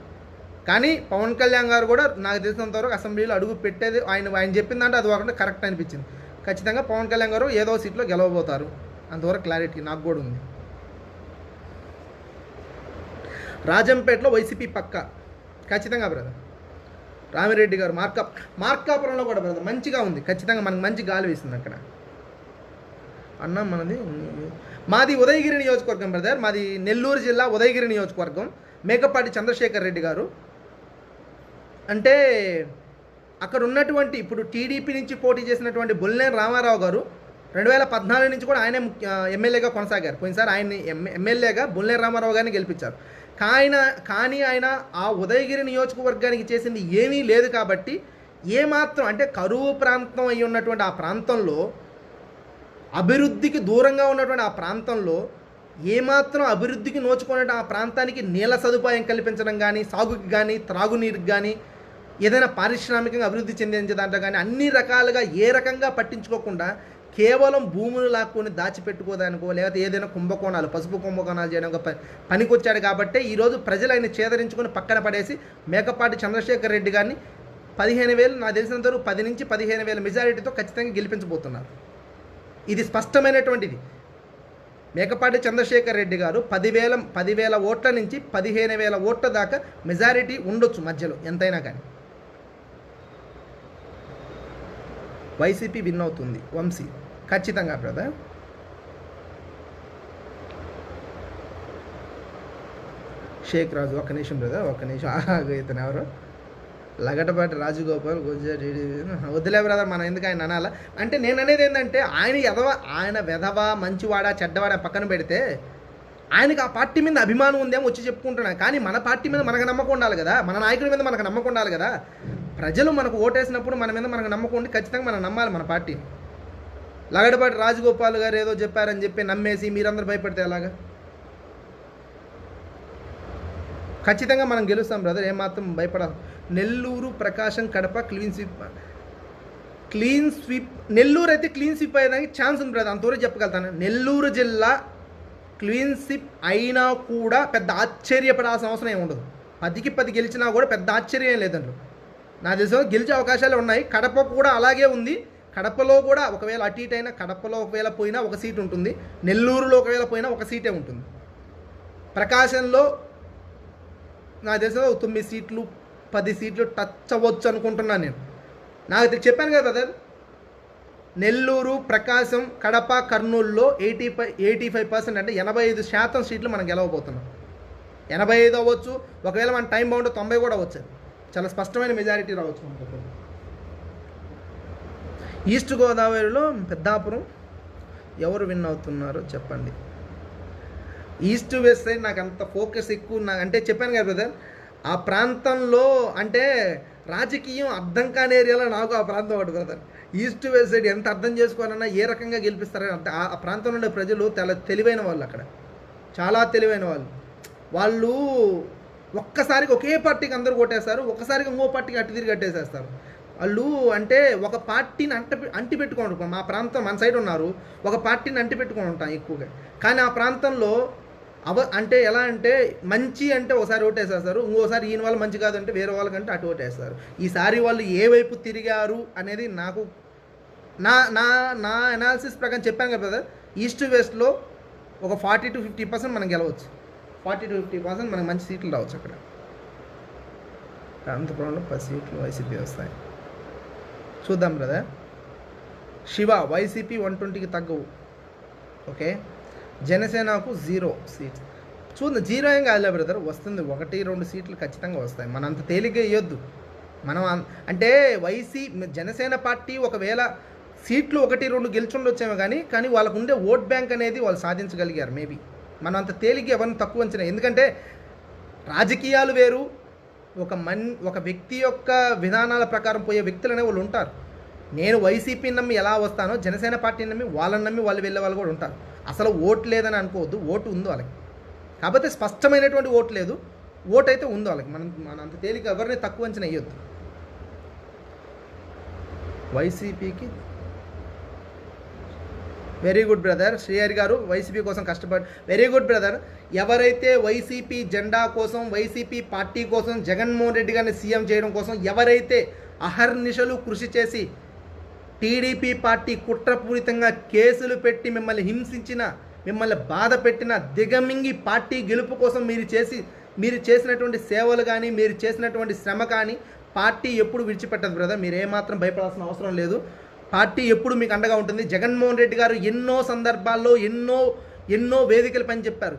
కానీ పవన్ కళ్యాణ్ గారు కూడా నాకు తెలిసినంతవరకు అసెంబ్లీలో అడుగు పెట్టేది ఆయన చెప్పిందంటే అది ఒకటి కరెక్ట్ అనిపించింది. ఖచ్చితంగా పవన్ కళ్యాణ్ గారు ఏదో సీట్లో గెలవబోతారు, అంతవరకు క్లారిటీ నాకు కూడా ఉంది. రాజంపేటలో వైసీపీ పక్క ఖచ్చితంగా బ్రదర్. రామిరెడ్డి గారు మార్కాపురంలో కూడా బ్రదర్ మంచిగా ఉంది. ఖచ్చితంగా మనకు మంచి గాలి వేస్తుంది అక్కడ. అన్న మాది ఉదయగిరి నియోజకవర్గం బ్రదర్. మాది నెల్లూరు జిల్లా ఉదయగిరి నియోజకవర్గం. మేకపాటి చంద్రశేఖర్ రెడ్డి గారు అంటే అక్కడ ఉన్నటువంటి ఇప్పుడు టీడీపీ నుంచి పోటీ చేసినటువంటి బొల్లేని రామారావు గారు 2014 నుంచి కూడా ఆయనే ఎమ్మెల్యేగా కొనసాగారు. పోయినసారి ఆయన్ని ఎమ్మెల్యేగా బొల్లేని రామారావు గారిని గెలిపించారు. కానీ ఆయన ఆ ఉదయగిరి నియోజకవర్గానికి చేసింది ఏమీ లేదు. కాబట్టి ఏమాత్రం అంటే కరువు ప్రాంతం అయి ఉన్నటువంటి ఆ ప్రాంతంలో, అభివృద్ధికి దూరంగా ఉన్నటువంటి ఆ ప్రాంతంలో ఏమాత్రం అభివృద్ధికి నోచుకునే ఆ ప్రాంతానికి నీళ్ళ సదుపాయం కల్పించడం కానీ, సాగుకి కానీ, త్రాగునీరుకి కానీ, ఏదైనా పారిశ్రామికంగా అభివృద్ధి చెందించే దాంట్లో కానీ అన్ని రకాలుగా ఏ రకంగా పట్టించుకోకుండా కేవలం భూములు లాక్కొని దాచిపెట్టుకోదానికో లేకపోతే ఏదైనా కుంభకోణాలు, పసుపు కుంభకోణాలు చేయడం పనికొచ్చాడు. కాబట్టి ఈరోజు ప్రజలు ఆయన చేదరించుకొని పక్కన పడేసి మేకపాటి చంద్రశేఖర్ రెడ్డి గారిని 15,000 నాకు తెలిసినంతవరకు 10 నుంచి 15,000 మెజారిటీతో ఖచ్చితంగా గెలిపించబోతున్నారు. ఇది స్పష్టమైనటువంటిది. మేకపాటి చంద్రశేఖర్ రెడ్డి గారు 10,000 ఓట్ల నుంచి 15,000 ఓట్ల దాకా మెజారిటీ ఉండొచ్చు మధ్యలో ఎంతైనా కానీ. వైసీపీ విన్ అవుతుంది. వంశీ ఖచ్చితంగా బ్రదర్. షేక్ రాజు ఒక్క నిమిషం బ్రదర్, ఒక్క నిమిషం. ఇతను ఎవరు? లగడపాటి రాజగోపాల్ గుజరాత్. వద్దులే బ్రదర్, మనం ఎందుకు ఆయన అనాలా? అంటే నేను అనేది ఏంటంటే ఆయన వెధవ మంచివాడా చెడ్డవాడా పక్కన పెడితే ఆయనకి ఆ పార్టీ మీద అభిమానం ఉందేమో వచ్చి చెప్పుకుంటున్నాను. కానీ మన పార్టీ మీద మనకు నమ్మకం ఉండాలి కదా, మన నాయకుడి మీద మనకు నమ్మకం ఉండాలి కదా. ప్రజలు మనకు ఓటేసినప్పుడు మన మీద మనకు నమ్మకం ఉండి ఖచ్చితంగా మనం నమ్మాలి మన పార్టీని. లగడపాటి రాజగోపాల్ గారు ఏదో చెప్పారని చెప్పి నమ్మేసి మీరందరూ భయపడితే ఎలాగా? ఖచ్చితంగా మనం గెలుస్తాం బ్రదర్, ఏమాత్రం భయపడాలి. నెల్లూరు, ప్రకాశం, కడప క్లీన్ స్వీప్. నెల్లూరు అయితే క్లీన్ స్వీప్ అయ్యేదానికి ఛాన్స్ ఉంది బ్రదర్, అంతవరకు చెప్పగలుగుతాను. నెల్లూరు జిల్లా క్లీన్ స్వీప్ అయినా కూడా పెద్ద ఆశ్చర్యపడాల్సిన అవసరం ఏమి ఉండదు. 10కి 10 గెలిచినా కూడా పెద్ద ఆశ్చర్యం లేదండి. నా దేశంలో గెలిచే అవకాశాలు ఉన్నాయి. కడప కూడా అలాగే ఉంది. కడపలో కూడా ఒకవేళ అటు ఇటు అయినా, కడపలో ఒకవేళ పోయినా ఒక సీట్ ఉంటుంది, నెల్లూరులో ఒకవేళ పోయినా ఒక సీటే ఉంటుంది. ప్రకాశంలో నా దేశంలో 9 సీట్లు 10 సీట్లు టచ్ అవ్వచ్చు అనుకుంటున్నాను నేను. నాకు చెప్పాను కదా బ్రదర్, నెల్లూరు, ప్రకాశం, కడప, కర్నూలులో 85% అంటే 85% సీట్లు మనం గెలవబోతున్నాం. 85 అవ్వచ్చు, ఒకవేళ మన టైం బాగుంటే 90 కూడా అవ్వచ్చు. చాలా స్పష్టమైన మెజారిటీ రావచ్చు మనకు. ఈస్ట్ గోదావరిలో పెద్దాపురం ఎవరు విన్ అవుతున్నారో చెప్పండి. ఈస్ట్ వెస్ట్ సైడ్ నాకు అంత ఫోకస్ ఎక్కువ అంటే చెప్పాను కదా బ్రదర్, ఆ ప్రాంతంలో అంటే రాజకీయం అర్థం కాని ఏరియాలో నాకు ఆ ప్రాంతం ఒకటి బ్రదర్. ఈస్ట్ వెస్ట్ సైడ్ ఎంత అర్థం చేసుకోవాలన్నా ఏ రకంగా గెలిపిస్తారని అంటే ఆ ప్రాంతంలో ఉండే ప్రజలు తెలివైన వాళ్ళు, అక్కడ చాలా తెలివైన వాళ్ళు ఒక్కసారికి ఒకే పార్టీకి అందరూ ఓటేస్తారు, ఒక్కసారిగా ఇంకో పార్టీకి అటు తిరిగి కట్టేసేస్తారు. వాళ్ళు అంటే ఒక పార్టీని అంటి పెట్టుకొని ఉంటాం. మా ప్రాంతం మన సైడ్ ఉన్నారు, ఒక పార్టీని అంటి పెట్టుకొని ఉంటాం ఎక్కువగా. కానీ ఆ ప్రాంతంలో అంటే ఎలా అంటే మంచి అంటే ఒకసారి ఓటేసేస్తారు, ఇంకోసారి ఈయన వాళ్ళు మంచి కాదంటే వేరే వాళ్ళకంటే అటు ఓటేస్తారు. ఈసారి వాళ్ళు ఏ వైపు తిరిగారు అనేది నాకు నా అనాలిసిస్ ప్రకారం చెప్పాను కదా బ్రదర్. ఈస్ట్ వెస్ట్లో ఒక 40 to 50% మనం గెలవచ్చు. 40 to 50% మనకు మంచి సీట్లు రావచ్చు. అక్కడ అనంతపురంలో 10 సీట్లు వైసీపీ వస్తాయి. చూద్దాం బ్రదర్. శివ వైసీపీ 120కి తగ్గవు. ఓకే, జనసేనకు 0 సీట్స్. చూద్దాం, 0 ఏం కాదులే బ్రదర్, వస్తుంది 1-2 సీట్లు ఖచ్చితంగా వస్తాయి. మనం అంత తేలిగ్గా ఇవ్వద్దు. మనం అంటే జనసేన పార్టీ ఒకవేళ సీట్లు 1-2 గెలుచుండొచ్చేమో కానీ వాళ్ళకు ఉండే ఓట్ బ్యాంక్ అనేది వాళ్ళు సాధించగలిగారు మేబీ. మనం అంత తేలిగ్గా ఎవరిని తక్కువ అంచనా. ఎందుకంటే రాజకీయాలు వేరు, ఒక వ్యక్తి యొక్క విధానాల ప్రకారం పోయే వ్యక్తులు అనే వాళ్ళు ఉంటారు. నేను వైసీపీని నమ్మి ఎలా వస్తానో జనసేన పార్టీని నమ్మి వాళ్ళని నమ్మి వాళ్ళు వెళ్ళే వాళ్ళు కూడా ఉంటారు. అసలు ఓటు లేదని అనుకోవద్దు, ఓటు ఉంది వాళ్ళకి. కాకపోతే స్పష్టమైనటువంటి ఓటు లేదు, ఓటు అయితే ఉంది వాళ్ళకి. మనం అంత తేలిక ఎవరిని తక్కువ అంచనా వేయొద్దు. వైసీపీకి వెరీ గుడ్ బ్రదర్. శ్రీహరి గారు వైసీపీ కోసం కష్టపడి వెరీ గుడ్ బ్రదర్. ఎవరైతే వైసీపీ జెండా కోసం, వైసీపీ పార్టీ కోసం, జగన్మోహన్ రెడ్డి గారిని సీఎం చేయడం కోసం ఎవరైతే అహర్నిశలు కృషి చేసి టీడీపీ పార్టీ కుట్రపూరితంగా కేసులు పెట్టి మిమ్మల్ని హింసించిన, మిమ్మల్ని బాధ పెట్టిన, దిగమింగి పార్టీ గెలుపు కోసం మీరు చేసినటువంటి సేవలు కానీ, మీరు చేసినటువంటి శ్రమ కానీ పార్టీ ఎప్పుడు విడిచిపెట్టదు బ్రదర్. మీరు ఏమాత్రం భయపడాల్సిన అవసరం లేదు. పార్టీ ఎప్పుడు మీకు అండగా ఉంటుంది. జగన్మోహన్ రెడ్డి గారు ఎన్నో సందర్భాల్లో ఎన్నో వేదికలు పని చెప్పారు.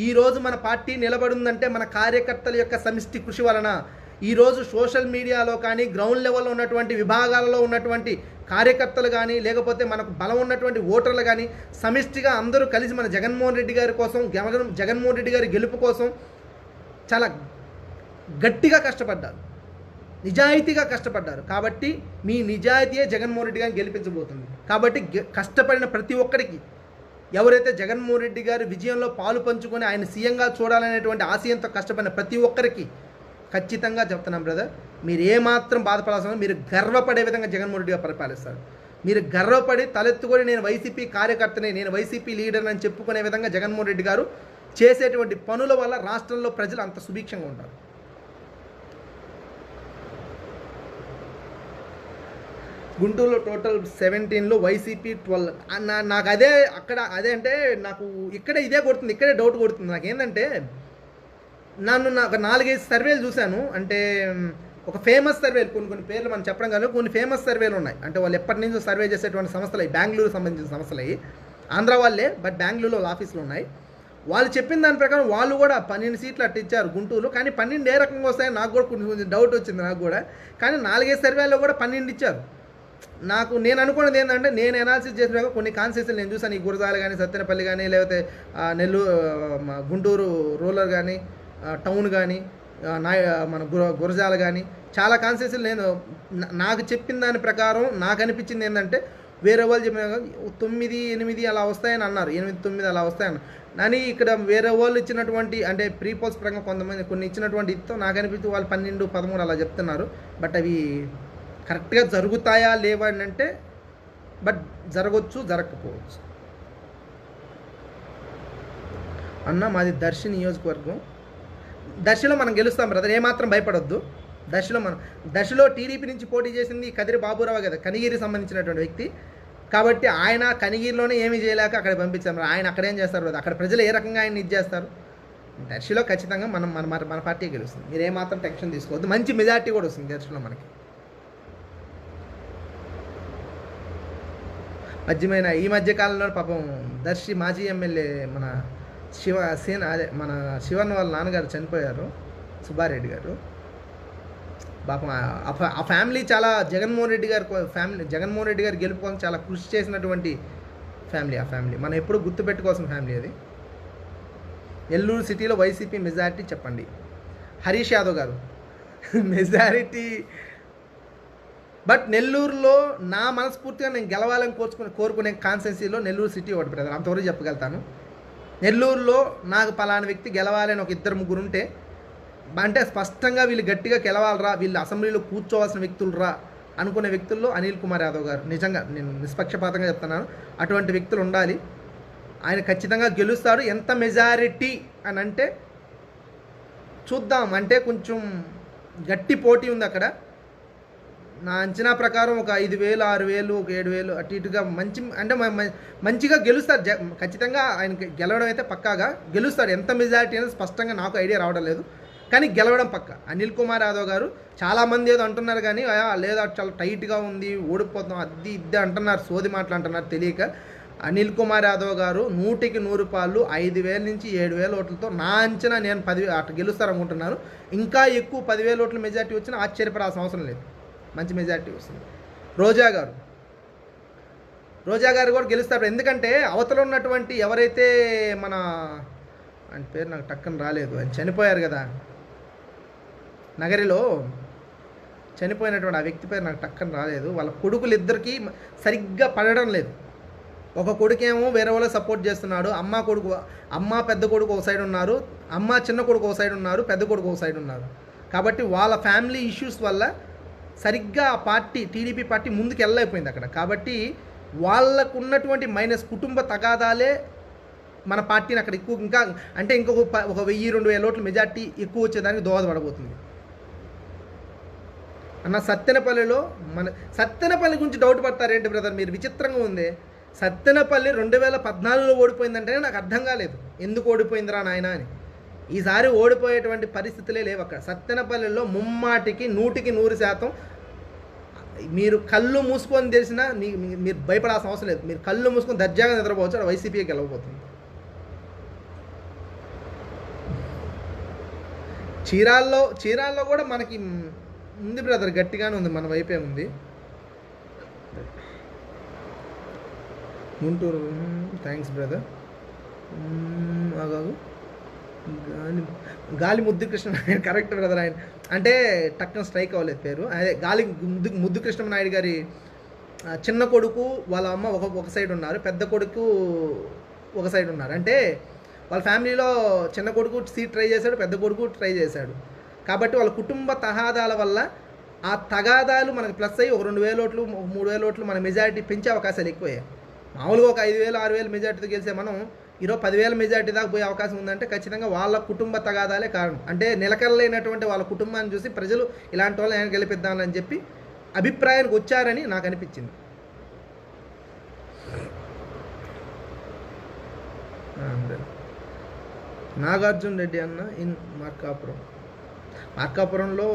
ఈరోజు మన పార్టీ నిలబడిందంటే మన కార్యకర్తల యొక్క సమిష్టి కృషి వలన. ఈరోజు సోషల్ మీడియాలో కానీ, గ్రౌండ్ లెవెల్లో ఉన్నటువంటి విభాగాలలో ఉన్నటువంటి కార్యకర్తలు కానీ, లేకపోతే మనకు బలం ఉన్నటువంటి ఓటర్లు కానీ సమిష్టిగా అందరూ కలిసి మన జగన్మోహన్ రెడ్డి గారి కోసం, జగన్మోహన్ రెడ్డి గారి గెలుపు కోసం చాలా గట్టిగా కష్టపడ్డారు, నిజాయితీగా కష్టపడ్డారు. కాబట్టి మీ నిజాయితీయే జగన్మోహన్ రెడ్డి గారిని గెలిపించబోతుంది. కాబట్టి కష్టపడిన ప్రతి ఒక్కరికి, ఎవరైతే జగన్మోహన్ రెడ్డి గారి విజయంలో పాలు పంచుకొని ఆయన సీఎంగా చూడాలనేటువంటి ఆశయంతో కష్టపడిన ప్రతి ఒక్కరికి ఖచ్చితంగా చెప్తున్నాం బ్రదర్, మీరు ఏమాత్రం బాధపడాల్సిన, మీరు గర్వపడే విధంగా జగన్మోహన్ రెడ్డి గారు పరిపాలిస్తారు. మీరు గర్వపడి తలెత్తుకొని నేను వైసీపీ కార్యకర్తని, నేను వైసీపీ లీడర్ అని చెప్పుకునే విధంగా జగన్మోహన్ రెడ్డి గారు చేసేటువంటి పనుల వల్ల రాష్ట్రంలో ప్రజలు అంత సుభిక్షంగా ఉంటారు. గుంటూరులో టోటల్ 17లో వైసీపీ 12. నాకు అదే అంటే నాకు ఇదే కొడుతుంది, ఇక్కడే డౌట్ కొడుతుంది నాకు. ఏంటంటే నాకు 4-5 సర్వేలు చూశాను. అంటే ఒక ఫేమస్ సర్వేలు కొన్ని పేర్లు మనం చెప్పడం కానీ కొన్ని ఫేమస్ సర్వేలు ఉన్నాయి. అంటే వాళ్ళు ఎప్పటి నుంచో సర్వే చేసేటువంటి సంస్థలు అవి బెంగళూరు సంబంధించిన సంస్థలు అవి. ఆంధ్ర వాళ్ళే, బట్ బెంగళూరులో ఆఫీసులు ఉన్నాయి. వాళ్ళు చెప్పిన దాని ప్రకారం వాళ్ళు కూడా 12 సీట్లు అట్టు ఇచ్చారు గుంటూరులో. కానీ 12 ఏ రకంగా వస్తాయో నాకు కూడా కొంచెం డౌట్ వచ్చింది నాకు కూడా. కానీ 4-5 సర్వేల్లో కూడా 12 ఇచ్చారు. నేను అనుకున్నది ఏంటంటే, నేను అనాలిసిస్ చేసిన కొన్ని కాన్స్టిట్యూన్సీలు నేను చూసాను. ఈ గురజాల కానీ, సత్తెనపల్లి కానీ, లేకపోతే నెల్లూరు, గుంటూరు రూరల్ కానీ, టౌన్ కానీ, మన గురజాల కానీ, చాలా కాన్స్టిట్యూన్సీలు నేను నాకు చెప్పిన దాని ప్రకారం నాకు అనిపించింది ఏంటంటే, వేరే వాళ్ళు చెప్పిన 9, 8 అలా వస్తాయని అన్నారు. 8, 9 అలా వస్తాయన్నారు. కానీ ఇక్కడ వేరే వాళ్ళు ఇచ్చినటువంటి అంటే ప్రీ పోల్స్ పరంగా కొంతమంది కొన్ని ఇచ్చినటువంటి ఇతో నాకు అనిపిస్తుంది వాళ్ళు 12, 13 అలా చెప్తున్నారు. బట్ అవి కరెక్ట్గా జరుగుతాయా లేవా అని అంటే, బట్ జరగవచ్చు, జరగకపోవచ్చు. అన్న మాది దర్శి నియోజకవర్గం. దర్శిలో మనం గెలుస్తాం బ్రదర్, ఏమాత్రం భయపడొద్దు. దర్శిలో టీడీపీ నుంచి పోటీ చేసింది కదిరి బాబురావు కదా, కనిగిరికి సంబంధించినటువంటి వ్యక్తి. కాబట్టి ఆయన కనిగిరిలోనే ఏమీ చేయలేక అక్కడ పంపించారు. ఆయన అక్కడ ఏం చేస్తారు బ్రదర్, అక్కడ ప్రజలు ఏ రకంగా ఆయన ఇది చేస్తారు. దర్శిలో ఖచ్చితంగా మన పార్టీ గెలుస్తుంది. మీరు ఏమాత్రం టెన్షన్ తీసుకోవద్దు. మంచి మెజార్టీ కూడా వస్తుంది దర్శిలో మనకి. ఈ మధ్య కాలంలో పాపం దర్శి మాజీ ఎమ్మెల్యే మన మన శివన్ వాళ్ళ నాన్నగారు చనిపోయారు, సుబ్బారెడ్డి గారు. పాపం ఆ ఫ్యామిలీ చాలా జగన్మోహన్ రెడ్డి గారు గెలుపు కోసం చాలా కృషి చేసినటువంటి ఫ్యామిలీ. ఆ ఫ్యామిలీ మనం ఎప్పుడూ గుర్తుపెట్టుకోవాల్సిన ఫ్యామిలీ అది. నెల్లూరు సిటీలో వైసీపీ మెజారిటీ చెప్పండి. హరీష్ యాదవ్ గారు మెజారిటీ. బట్ నెల్లూరులో నా మనస్ఫూర్తిగా నేను గెలవాలని కోరుకునే కాన్స్టిట్యున్సీలో నెల్లూరు సిటీ ఒకటి బ్రదర్, అంతవరకు చెప్పగలుగుతాను. నెల్లూరులో నాకు పలానా వ్యక్తి గెలవాలని ఒక 2-3 ఉంటే, అంటే స్పష్టంగా వీళ్ళు గట్టిగా గెలవాలరా, వీళ్ళు అసెంబ్లీలో కూర్చోవాల్సిన వ్యక్తులు అనుకునే వ్యక్తుల్లో అనిల్ కుమార్ యాదవ్ గారు. నిజంగా నేను నిష్పక్షపాతంగా చెప్తున్నాను, అటువంటి వ్యక్తులు ఉండాలి. ఆయన ఖచ్చితంగా గెలుస్తాడు. ఎంత మెజారిటీ అని అంటే చూద్దాం. అంటే కొంచెం గట్టి పోటీ ఉంది అక్కడ. నా అంచనా ప్రకారం ఒక 5,000, 6,000, ఒక 7,000 అటు ఇటుగా మంచిగా గెలుస్తారు. ఖచ్చితంగా ఆయన గెలవడం అయితే పక్కాగా గెలుస్తాడు. ఎంత మెజారిటీ అనేది స్పష్టంగా నాకు ఐడియా రావడం లేదు, కానీ గెలవడం పక్క. అనిల్ కుమార్ యాదవ్ గారు చాలామంది ఏదో అంటున్నారు, కానీ లేదా చాలా టైట్గా ఉంది, ఓడిపోతాం, అది ఇది అంటున్నారు, సోది మాటలు అంటున్నారు తెలియక. అనిల్ కుమార్ యాదవ్ గారు 100కి 100 పాళ్ళు 5,000 నుంచి 7,000 ఓట్లతో నా అంచనా నేను 10 అట్లా గెలుస్తారనుకుంటున్నాను. ఇంకా ఎక్కువ 10,000 ఓట్ల మెజారిటీ వచ్చినా ఆశ్చర్యపడాల్సిన అవసరం లేదు, మంచి మెజారిటీ వస్తుంది. రోజా గారు కూడా గెలుస్తారు. ఎందుకంటే అవతల ఉన్నటువంటి ఎవరైతే మన ఆయన పేరు నాకు టక్కన రాలేదు, ఆయన చనిపోయారు కదా నగరిలో, చనిపోయినటువంటి ఆ వ్యక్తి పేరు నాకు టక్కన రాలేదు. వాళ్ళ కొడుకులు ఇద్దరికి సరిగ్గా పడడం లేదు. ఒక కొడుకేమో వేరే వాళ్ళకి సపోర్ట్ చేస్తున్నాడు. అమ్మ పెద్ద కొడుకు ఒక సైడ్ ఉన్నారు, అమ్మ చిన్న కొడుకు ఒక సైడ్ ఉన్నారు, పెద్ద కొడుకు ఒక సైడ్ ఉన్నారు. కాబట్టి వాళ్ళ ఫ్యామిలీ ఇష్యూస్ వల్ల సరిగ్గా ఆ పార్టీ టీడీపీ పార్టీ ముందుకు వెళ్ళలేకపోయింది అక్కడ. కాబట్టి వాళ్ళకు ఉన్నటువంటి మైనస్ కుటుంబ తగాదాలే మన పార్టీని అక్కడ ఎక్కువ ఇంకా అంటే ఇంకొక 1,000-2,000 ఓట్ల మెజార్టీ ఎక్కువ వచ్చేదానికి దోహదపడబోతుంది అన్న. సత్తెనపల్లి గురించి డౌట్ పడతారేంటి బ్రదర్ మీరు? విచిత్రంగా ఉంది. సత్తెనపల్లి 2014లో ఓడిపోయిందంటేనే నాకు అర్థం కాలేదు, ఎందుకు ఓడిపోయిందిరా నాయన అని. ఈసారి ఓడిపోయేటువంటి పరిస్థితులే లేవు అక్కడ. సత్తెనపల్లిలో ముమ్మాటికి 100% మీరు కళ్ళు మూసుకొని తెలిసినా మీరు భయపడాల్సిన అవసరం లేదు. మీరు కళ్ళు మూసుకొని దర్జాగా నిద్రపోవచ్చు, అక్కడ వైసీపీకి గెలవబోతుంది. చీరాల్లో కూడా మనకి ఉంది బ్రదర్, గట్టిగానే ఉంది, మన వైపే ఉంది. Guntur thanks brother. గాలి ముద్దుకృష్ణ నాయుడు కరెక్ట్ బ్రదర్. ఆయన అంటే టక్కన స్ట్రైక్ అవ్వలేదు పేరు. అదే గాలి ముద్దుకృష్ణ నాయుడు గారి చిన్న కొడుకు వాళ్ళ అమ్మ ఒక సైడ్ ఉన్నారు, పెద్ద కొడుకు ఒక సైడ్ ఉన్నారు. అంటే వాళ్ళ ఫ్యామిలీలో చిన్న కొడుకు సీట్ ట్రై చేశాడు, పెద్ద కొడుకు ట్రై చేశాడు. కాబట్టి వాళ్ళ కుటుంబ తగాదాల వల్ల ఆ తగాదాలు మనకు ప్లస్ అయ్యి ఒక 2,000 ఓట్లు, 3,000 ఓట్లు మన మెజారిటీ పెంచే అవకాశాలు ఎక్కువయ్యాయి. మామూలుగా ఒక 5,000, 6,000 మెజార్టీతో గెలిచే మనం ఈరోజు 10,000 మెజార్టీ దాకా పోయే అవకాశం ఉందంటే ఖచ్చితంగా వాళ్ళ కుటుంబ తగాదాలే కారణం. అంటే నిలకడలేనటువంటి వాళ్ళ కుటుంబాన్ని చూసి ప్రజలు ఇలాంటి వాళ్ళని ఆయన గెలిపిద్దామని చెప్పి అభిప్రాయానికి వచ్చారని నాకు అనిపించింది. నాగార్జున రెడ్డి అన్న ఇన్ మార్కాపురంలో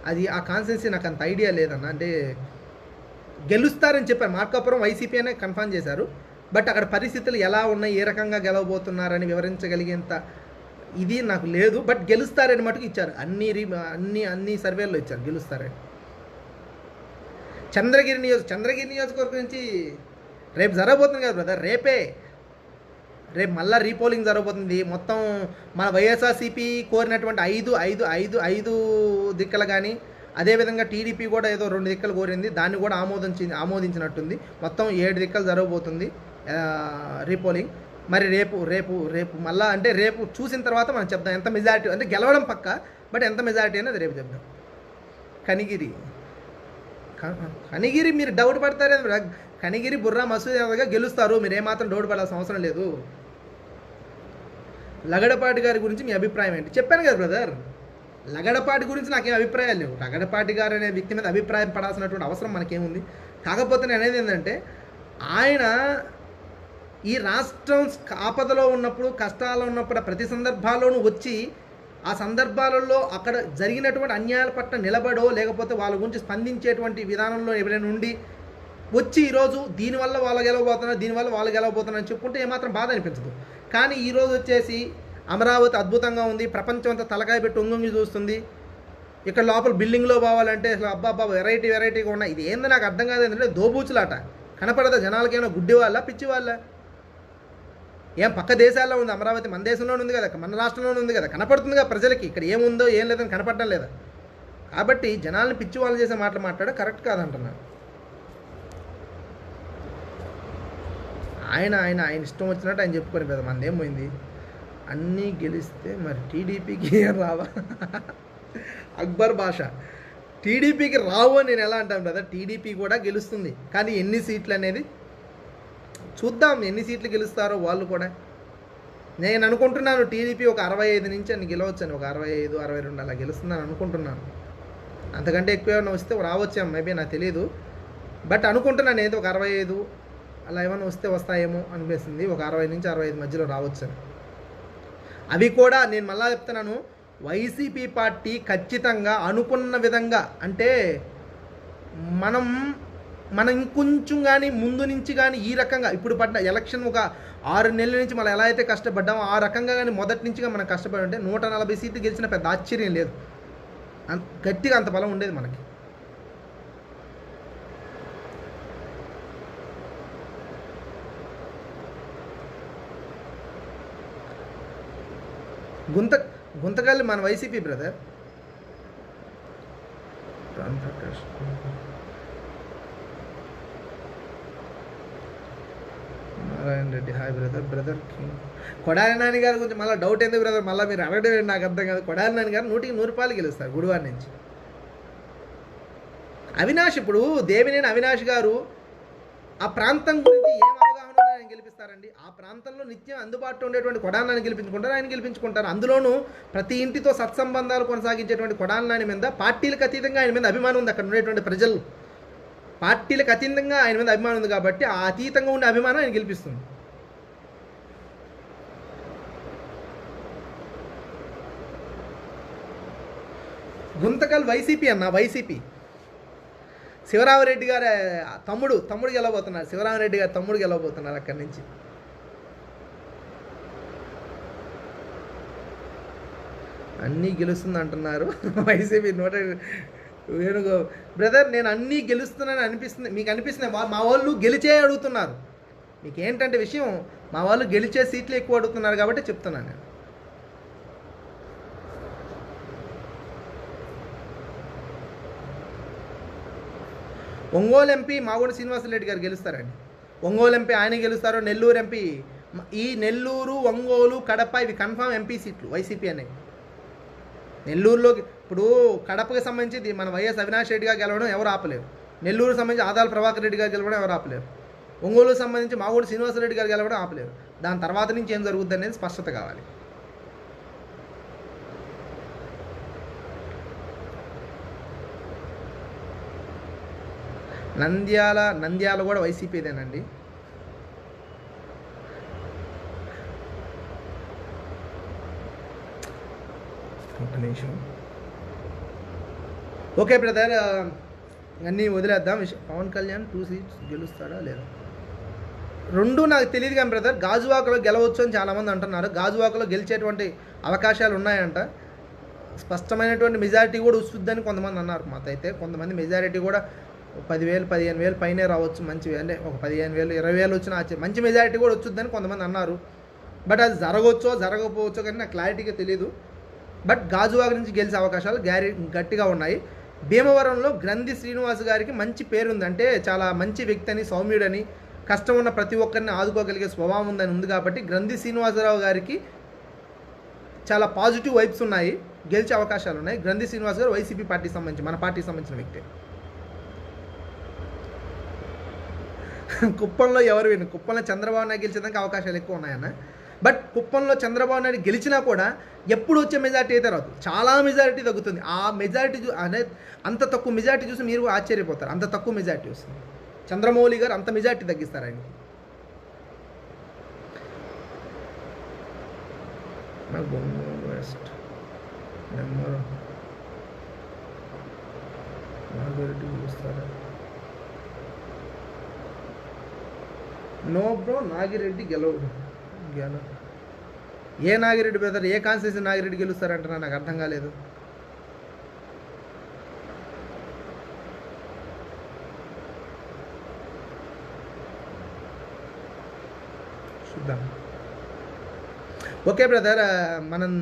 అది ఆ కాన్స్టిట్యున్సీ నాకు అంత ఐడియా లేదన్న. అంటే గెలుస్తారని చెప్పారు, మార్కాపురం వైసీపీ అనే కన్ఫర్మ్ చేశారు. బట్ అక్కడ పరిస్థితులు ఎలా ఉన్నాయి, ఏ రకంగా గెలవబోతున్నారని వివరించగలిగేంత ఇది నాకు లేదు. బట్ గెలుస్తారని మటుకు ఇచ్చారు, అన్ని సర్వేల్లో ఇచ్చారు గెలుస్తారని. చంద్రగిరి నియోజకవర్గం నుంచి రేపు జరగబోతుంది కదా బ్రదర్, రేపు మళ్ళీ రీపోలింగ్ జరగబోతుంది. మొత్తం మన వైఎస్ఆర్సీపీ కోరినటువంటి ఐదు దిక్కలు కానీ, అదేవిధంగా టీడీపీ కూడా ఏదో 2 దిక్కలు కోరింది, దాన్ని కూడా ఆమోదించినట్టుంది. మొత్తం 7 దిక్కలు జరగబోతుంది రీపోలింగ్. మరి రేపు మళ్ళీ అంటే రేపు చూసిన తర్వాత మనం చెప్దాం ఎంత మెజారిటీ, అంటే గెలవడం పక్క, బట్ ఎంత మెజారిటీ అనేది రేపు చెప్దాం. కనిగిరి మీరు డౌట్ పడతారే, కనిగిరి బుర్రా మసూద్ యాదవ్గా గెలుస్తారు, మీరు ఏమాత్రం డౌట్ పడాల్సిన అవసరం లేదు. లగడపాటి గారి గురించి మీ అభిప్రాయం ఏంటి? చెప్పాను కదా బ్రదర్, లగడపాటి గురించి నాకేం అభిప్రాయాలు లేవు. లగడపాటి గారు అనే వ్యక్తి మీద అభిప్రాయం పడాల్సినటువంటి అవసరం మనకేముంది? కాకపోతే నేను అనేది ఏంటంటే, ఆయన ఈ రాష్ట్రం ఆపదలో ఉన్నప్పుడు, కష్టాల్లో ఉన్నప్పుడు ప్రతి సందర్భాల్లోనూ వచ్చి, ఆ సందర్భాలలో అక్కడ జరిగినటువంటి అన్యాయాల పట్ల నిలబడో, లేకపోతే వాళ్ళ గురించి స్పందించేటువంటి విధానంలో ఎవరైనా ఉండి వచ్చి ఈరోజు దీనివల్ల వాళ్ళు గెలవబోతున్నారు అని చెప్పుకుంటే ఏమాత్రం బాధ అనిపించదు. కానీ ఈరోజు వచ్చేసి అమరావతి అద్భుతంగా ఉంది, ప్రపంచం అంతా తలకాయ పెట్టి ఒంగొంగి చూస్తుంది, ఇక్కడ లోపల బిల్డింగ్లో పోవాలంటే అసలు అబ్బా వెరైటీగా ఉన్నాయి. ఇది ఏందో నాకు అర్థం కాదు. ఏంటంటే దోబూచులాట. కనపడదా జనాలకి? ఏమైనా గుడ్డి వాళ్ళ పిచ్చి వాళ్ళ? ఏం పక్క దేశాల్లో ఉంది అమరావతి, మన దేశంలోనే ఉంది కదా, మన రాష్ట్రంలోనే ఉంది కదా, కనపడుతుంది కదా ప్రజలకి. ఇక్కడ ఏముందో ఏం లేదని కనపడడం లేదా? కాబట్టి జనాల్ని పిచ్చి వాళ్ళు చేసే మాటలు మాట్లాడడం కరెక్ట్ కాదంటున్నాను. ఆయన ఇష్టం వచ్చినట్టు ఆయన చెప్పుకొని పెద్ద మనది ఏం పోయింది. అన్నీ గెలిస్తే మరి టీడీపీకి ఏం రావా? అక్బర్ భాష టీడీపీకి రావు అని నేను ఎలా అంటాను బ్రదర్? టీడీపీ కూడా గెలుస్తుంది, కానీ ఎన్ని సీట్లు అనేది చూద్దాం. ఎన్ని సీట్లు గెలుస్తారో వాళ్ళు కూడా. నేను అనుకుంటున్నాను టీడీపీ ఒక 65 నుంచి అని గెలవచ్చని, ఒక 65, 62 అలా గెలుస్తుందని అనుకుంటున్నాను. అంతకంటే ఎక్కువ ఏమైనా వస్తే రావచ్చాం, మేబీ నాకు తెలియదు. బట్ అనుకుంటున్నాను ఏదో ఒక 65 అలా ఏమైనా వస్తాయేమో అనిపిస్తుంది. ఒక 60 నుంచి 65 మధ్యలో రావచ్చని. అవి కూడా నేను మళ్ళా చెప్తున్నాను, వైసీపీ పార్టీ ఖచ్చితంగా అనుకున్న విధంగా, అంటే మనం ఇంకొంచెం కానీ ముందు నుంచి కానీ ఈ రకంగా ఇప్పుడు పడ్డ ఎలక్షన్ ఒక 6 నెలల నుంచి మనం ఎలా అయితే కష్టపడ్డామో ఆ రకంగా కానీ మొదటి నుంచిగా మనం కష్టపడి ఉంటే 140 సీట్లు గెలిచిన పెద్ద ఆశ్చర్యం లేదు. గట్టిగా అంత బలం ఉండేది మనకి. గుంతకల్లి మన YCP brother. Narayana Reddy hi brother king. Kodali Nani గారి గురించి మళ్ళీ డౌట్ ఎందుకు బ్రదర్? మళ్ళీ మీరు అడగడం నాకు అర్థం కాదు. కొడాలి నాని గారు 100కి 100 రూపాయలు గెలుస్తారు గుడివారి నుంచి. అవినాష్, ఇప్పుడు దేవినేని అవినాష్ గారు ఆ ప్రాంతం గురించి ఏం అవగాహన ఉందో ఆయన గెలిపిస్తారండి. ఆ ప్రాంతంలో నిత్యం అందుబాటులో ఉండేటువంటి కొడాలని గెలిపించుకుంటారు, ఆయన గెలిపించుకుంటారు. అందులోనూ ప్రతి ఇంటితో సత్సంబంధాలు కొనసాగించేటువంటి కొడాలి నాని మీద పార్టీలకు అతీతంగా ఆయన మీద అభిమానం ఉంది. అక్కడ ఉండేటువంటి ప్రజలు పార్టీలకు అతీతంగా ఆయన మీద అభిమానం ఉంది కాబట్టి ఆ అతీతంగా ఉండే అభిమానం ఆయన గెలిపిస్తుంది. గుంతకల్ వైసీపీ అన్న, వైసీపీ శివరామరెడ్డి గారు తమ్ముడు గెలవబోతున్నారు. శివరామరెడ్డి గారు తమ్ముడు గెలవబోతున్నారు అక్కడి నుంచి. అన్నీ గెలుస్తుంది అంటున్నారు వైసీపీ. వేణుగో బ్రదర్, నేను అన్నీ గెలుస్తున్నానని అనిపిస్తుంది, మీకు అనిపిస్తుంది. మా వాళ్ళు గెలిచే అడుగుతున్నారు. మీకు ఏంటంటే విషయం, మా వాళ్ళు గెలిచే సీట్లు ఎక్కువ అడుగుతున్నారు కాబట్టి చెప్తున్నాను నేను. ఒంగోలు ఎంపీ మాగొండ శ్రీనివాసరెడ్డి గారు గెలుస్తారండి. ఒంగోలు ఎంపీ ఆయన గెలుస్తారు. నెల్లూరు ఎంపీ, ఈ నెల్లూరు, ఒంగోలు, కడప ఇవి కన్ఫామ్ ఎంపీ సీట్లు వైసీపీ అనేవి. నెల్లూరులోకి ఇప్పుడు కడపకి సంబంధించి మన వైఎస్ అవినాష్ రెడ్డి గారు గెలవడం ఎవరు ఆపలేరు. నెల్లూరు సంబంధించి ఆదాల ప్రభాకర్ రెడ్డి గారు గెలవడం ఎవరు ఆపలేరు. ఒంగోలు సంబంధించి మాగొండ శ్రీనివాసరెడ్డి గారు గెలవడం ఆపలేరు. దాని తర్వాత నుంచి ఏం జరుగుద్ది అనేది స్పష్టత కావాలి. నంద్యాల కూడా వైసీపీదేనండి. ఒక నిమిషం. ఓకే బ్రదర్, అన్నీ వదిలేద్దాం. పవన్ కళ్యాణ్ 2 సీట్స్ గెలుస్తాడా లేదా రెండు నాకు తెలియదు కానీ బ్రదర్, గాజువాకలో గెలవచ్చు అని చాలామంది అంటున్నారు. గాజువాకలో గెలిచేటువంటి అవకాశాలు ఉన్నాయంట. స్పష్టమైనటువంటి మెజారిటీ కూడా వస్తుందని కొంతమంది అన్నారు. మాకైతే కొంతమంది మెజారిటీ కూడా 10,000 15,000 పైనే రావచ్చు. మంచి అంటే ఒక 15,000 20,000 వచ్చిన మంచి మెజారిటీ కూడా వచ్చుద్దని కొంతమంది అన్నారు. బట్ అది జరగవచ్చో జరగకపోవచ్చో కానీ నాకు క్లారిటీగా తెలియదు. బట్ గాజువాక నుంచి గెలిచే అవకాశాలు గట్టిగా ఉన్నాయి. భీమవరంలో గ్రంథి శ్రీనివాస్ గారికి మంచి పేరుంది. అంటే చాలా మంచి వ్యక్తి అని, సౌమ్యుడని, కష్టం ఉన్న ప్రతి ఒక్కరిని ఆదుకోగలిగే స్వభావం ఉందని ఉంది కాబట్టి గ్రంథి శ్రీనివాసరావు గారికి చాలా పాజిటివ్ వైబ్స్ ఉన్నాయి, గెలిచే అవకాశాలు ఉన్నాయి. గ్రంథి శ్రీనివాస్ గారు వైసీపీ పార్టీకి సంబంధించి, మన పార్టీకి సంబంధించిన వ్యక్తి. కుప్పంలో ఎవరు విను, కుప్పంలో చంద్రబాబు నాయుడు గెలిచేదానికి అవకాశాలు ఎక్కువ ఉన్నాయన్న. బట్ కుప్పంలో చంద్రబాబు నాయుడు గెలిచినా కూడా ఎప్పుడు వచ్చే మెజారిటీ అయితే రాదు, చాలా మెజారిటీ తగ్గుతుంది. ఆ మెజారిటీ అనే అంత తక్కువ మెజారిటీ చూసి మీరు ఆశ్చర్యపోతారు. అంత తక్కువ మెజారిటీ వస్తుంది. చంద్రమౌళి గారు అంత మెజారిటీ తగ్గిస్తారు ఆయనకి. వెస్ట్ నెంబర్ నాగిరెడ్డి చూస్తారా? నో బ్రో, నాగిరెడ్డి గెలవడు. ఏ నాగిరెడ్డి బ్రదర్, ఏ కాన్స్టిట్యూన్సీ నాగిరెడ్డి గెలుస్తారంటున్నా నాకు అర్థం కాలేదు. చూద్దాం. ఓకే బ్రదర్, మనం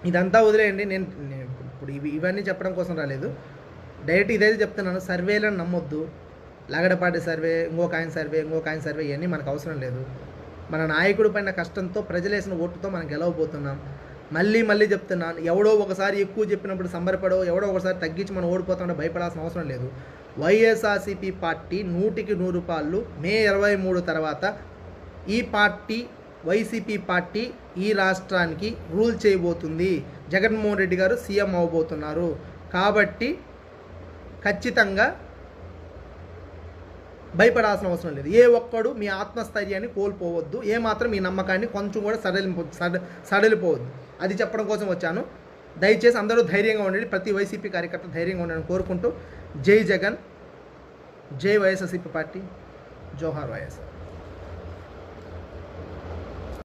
ఇదంతా వదిలేయండి. నేను ఇప్పుడు ఇవన్నీ చెప్పడం కోసం రాలేదు, డైరెక్ట్ ఇదైతే చెప్తున్నాను. సర్వేలను నమ్మొద్దు. లగడపాటి సర్వే, ఇంకొక ఆయన సర్వే ఇవన్నీ మనకు అవసరం లేదు. మన నాయకుడి పైన కష్టంతో ప్రజలేసిన ఓటుతో మనం గెలవబోతున్నాం. మళ్ళీ చెప్తున్నాను, ఎవడో ఒకసారి ఎక్కువ చెప్పినప్పుడు సంబరపడో, ఎవడో ఒకసారి తగ్గించి మనం ఓడిపోతామో భయపడాల్సిన అవసరం లేదు. వైఎస్ఆర్సీపీ పార్టీ 100కి 100 పాళ్ళు మే 23 తర్వాత ఈ పార్టీ, వైసీపీ పార్టీ ఈ రాష్ట్రానికి రూల్ చేయబోతుంది. జగన్మోహన్ రెడ్డి గారు సీఎం అవబోతున్నారు. కాబట్టి ఖచ్చితంగా భయపడాల్సిన అవసరం లేదు. ఏ ఒక్కడు మీ ఆత్మస్థైర్యాన్ని కోల్పోవద్దు. ఏమాత్రం మీ నమ్మకాన్ని కొంచెం కూడా సడలిపోవద్దు. అది చెప్పడం కోసం వచ్చాను. దయచేసి అందరూ ధైర్యంగా ఉండండి. ప్రతి వైసీపీ కార్యకర్త ధైర్యంగా ఉండాలని కోరుకుంటూ, జై జగన్, జై వైఎస్ఆర్సీపీ పార్టీ, జోహార్ వైఎస్ఆర్.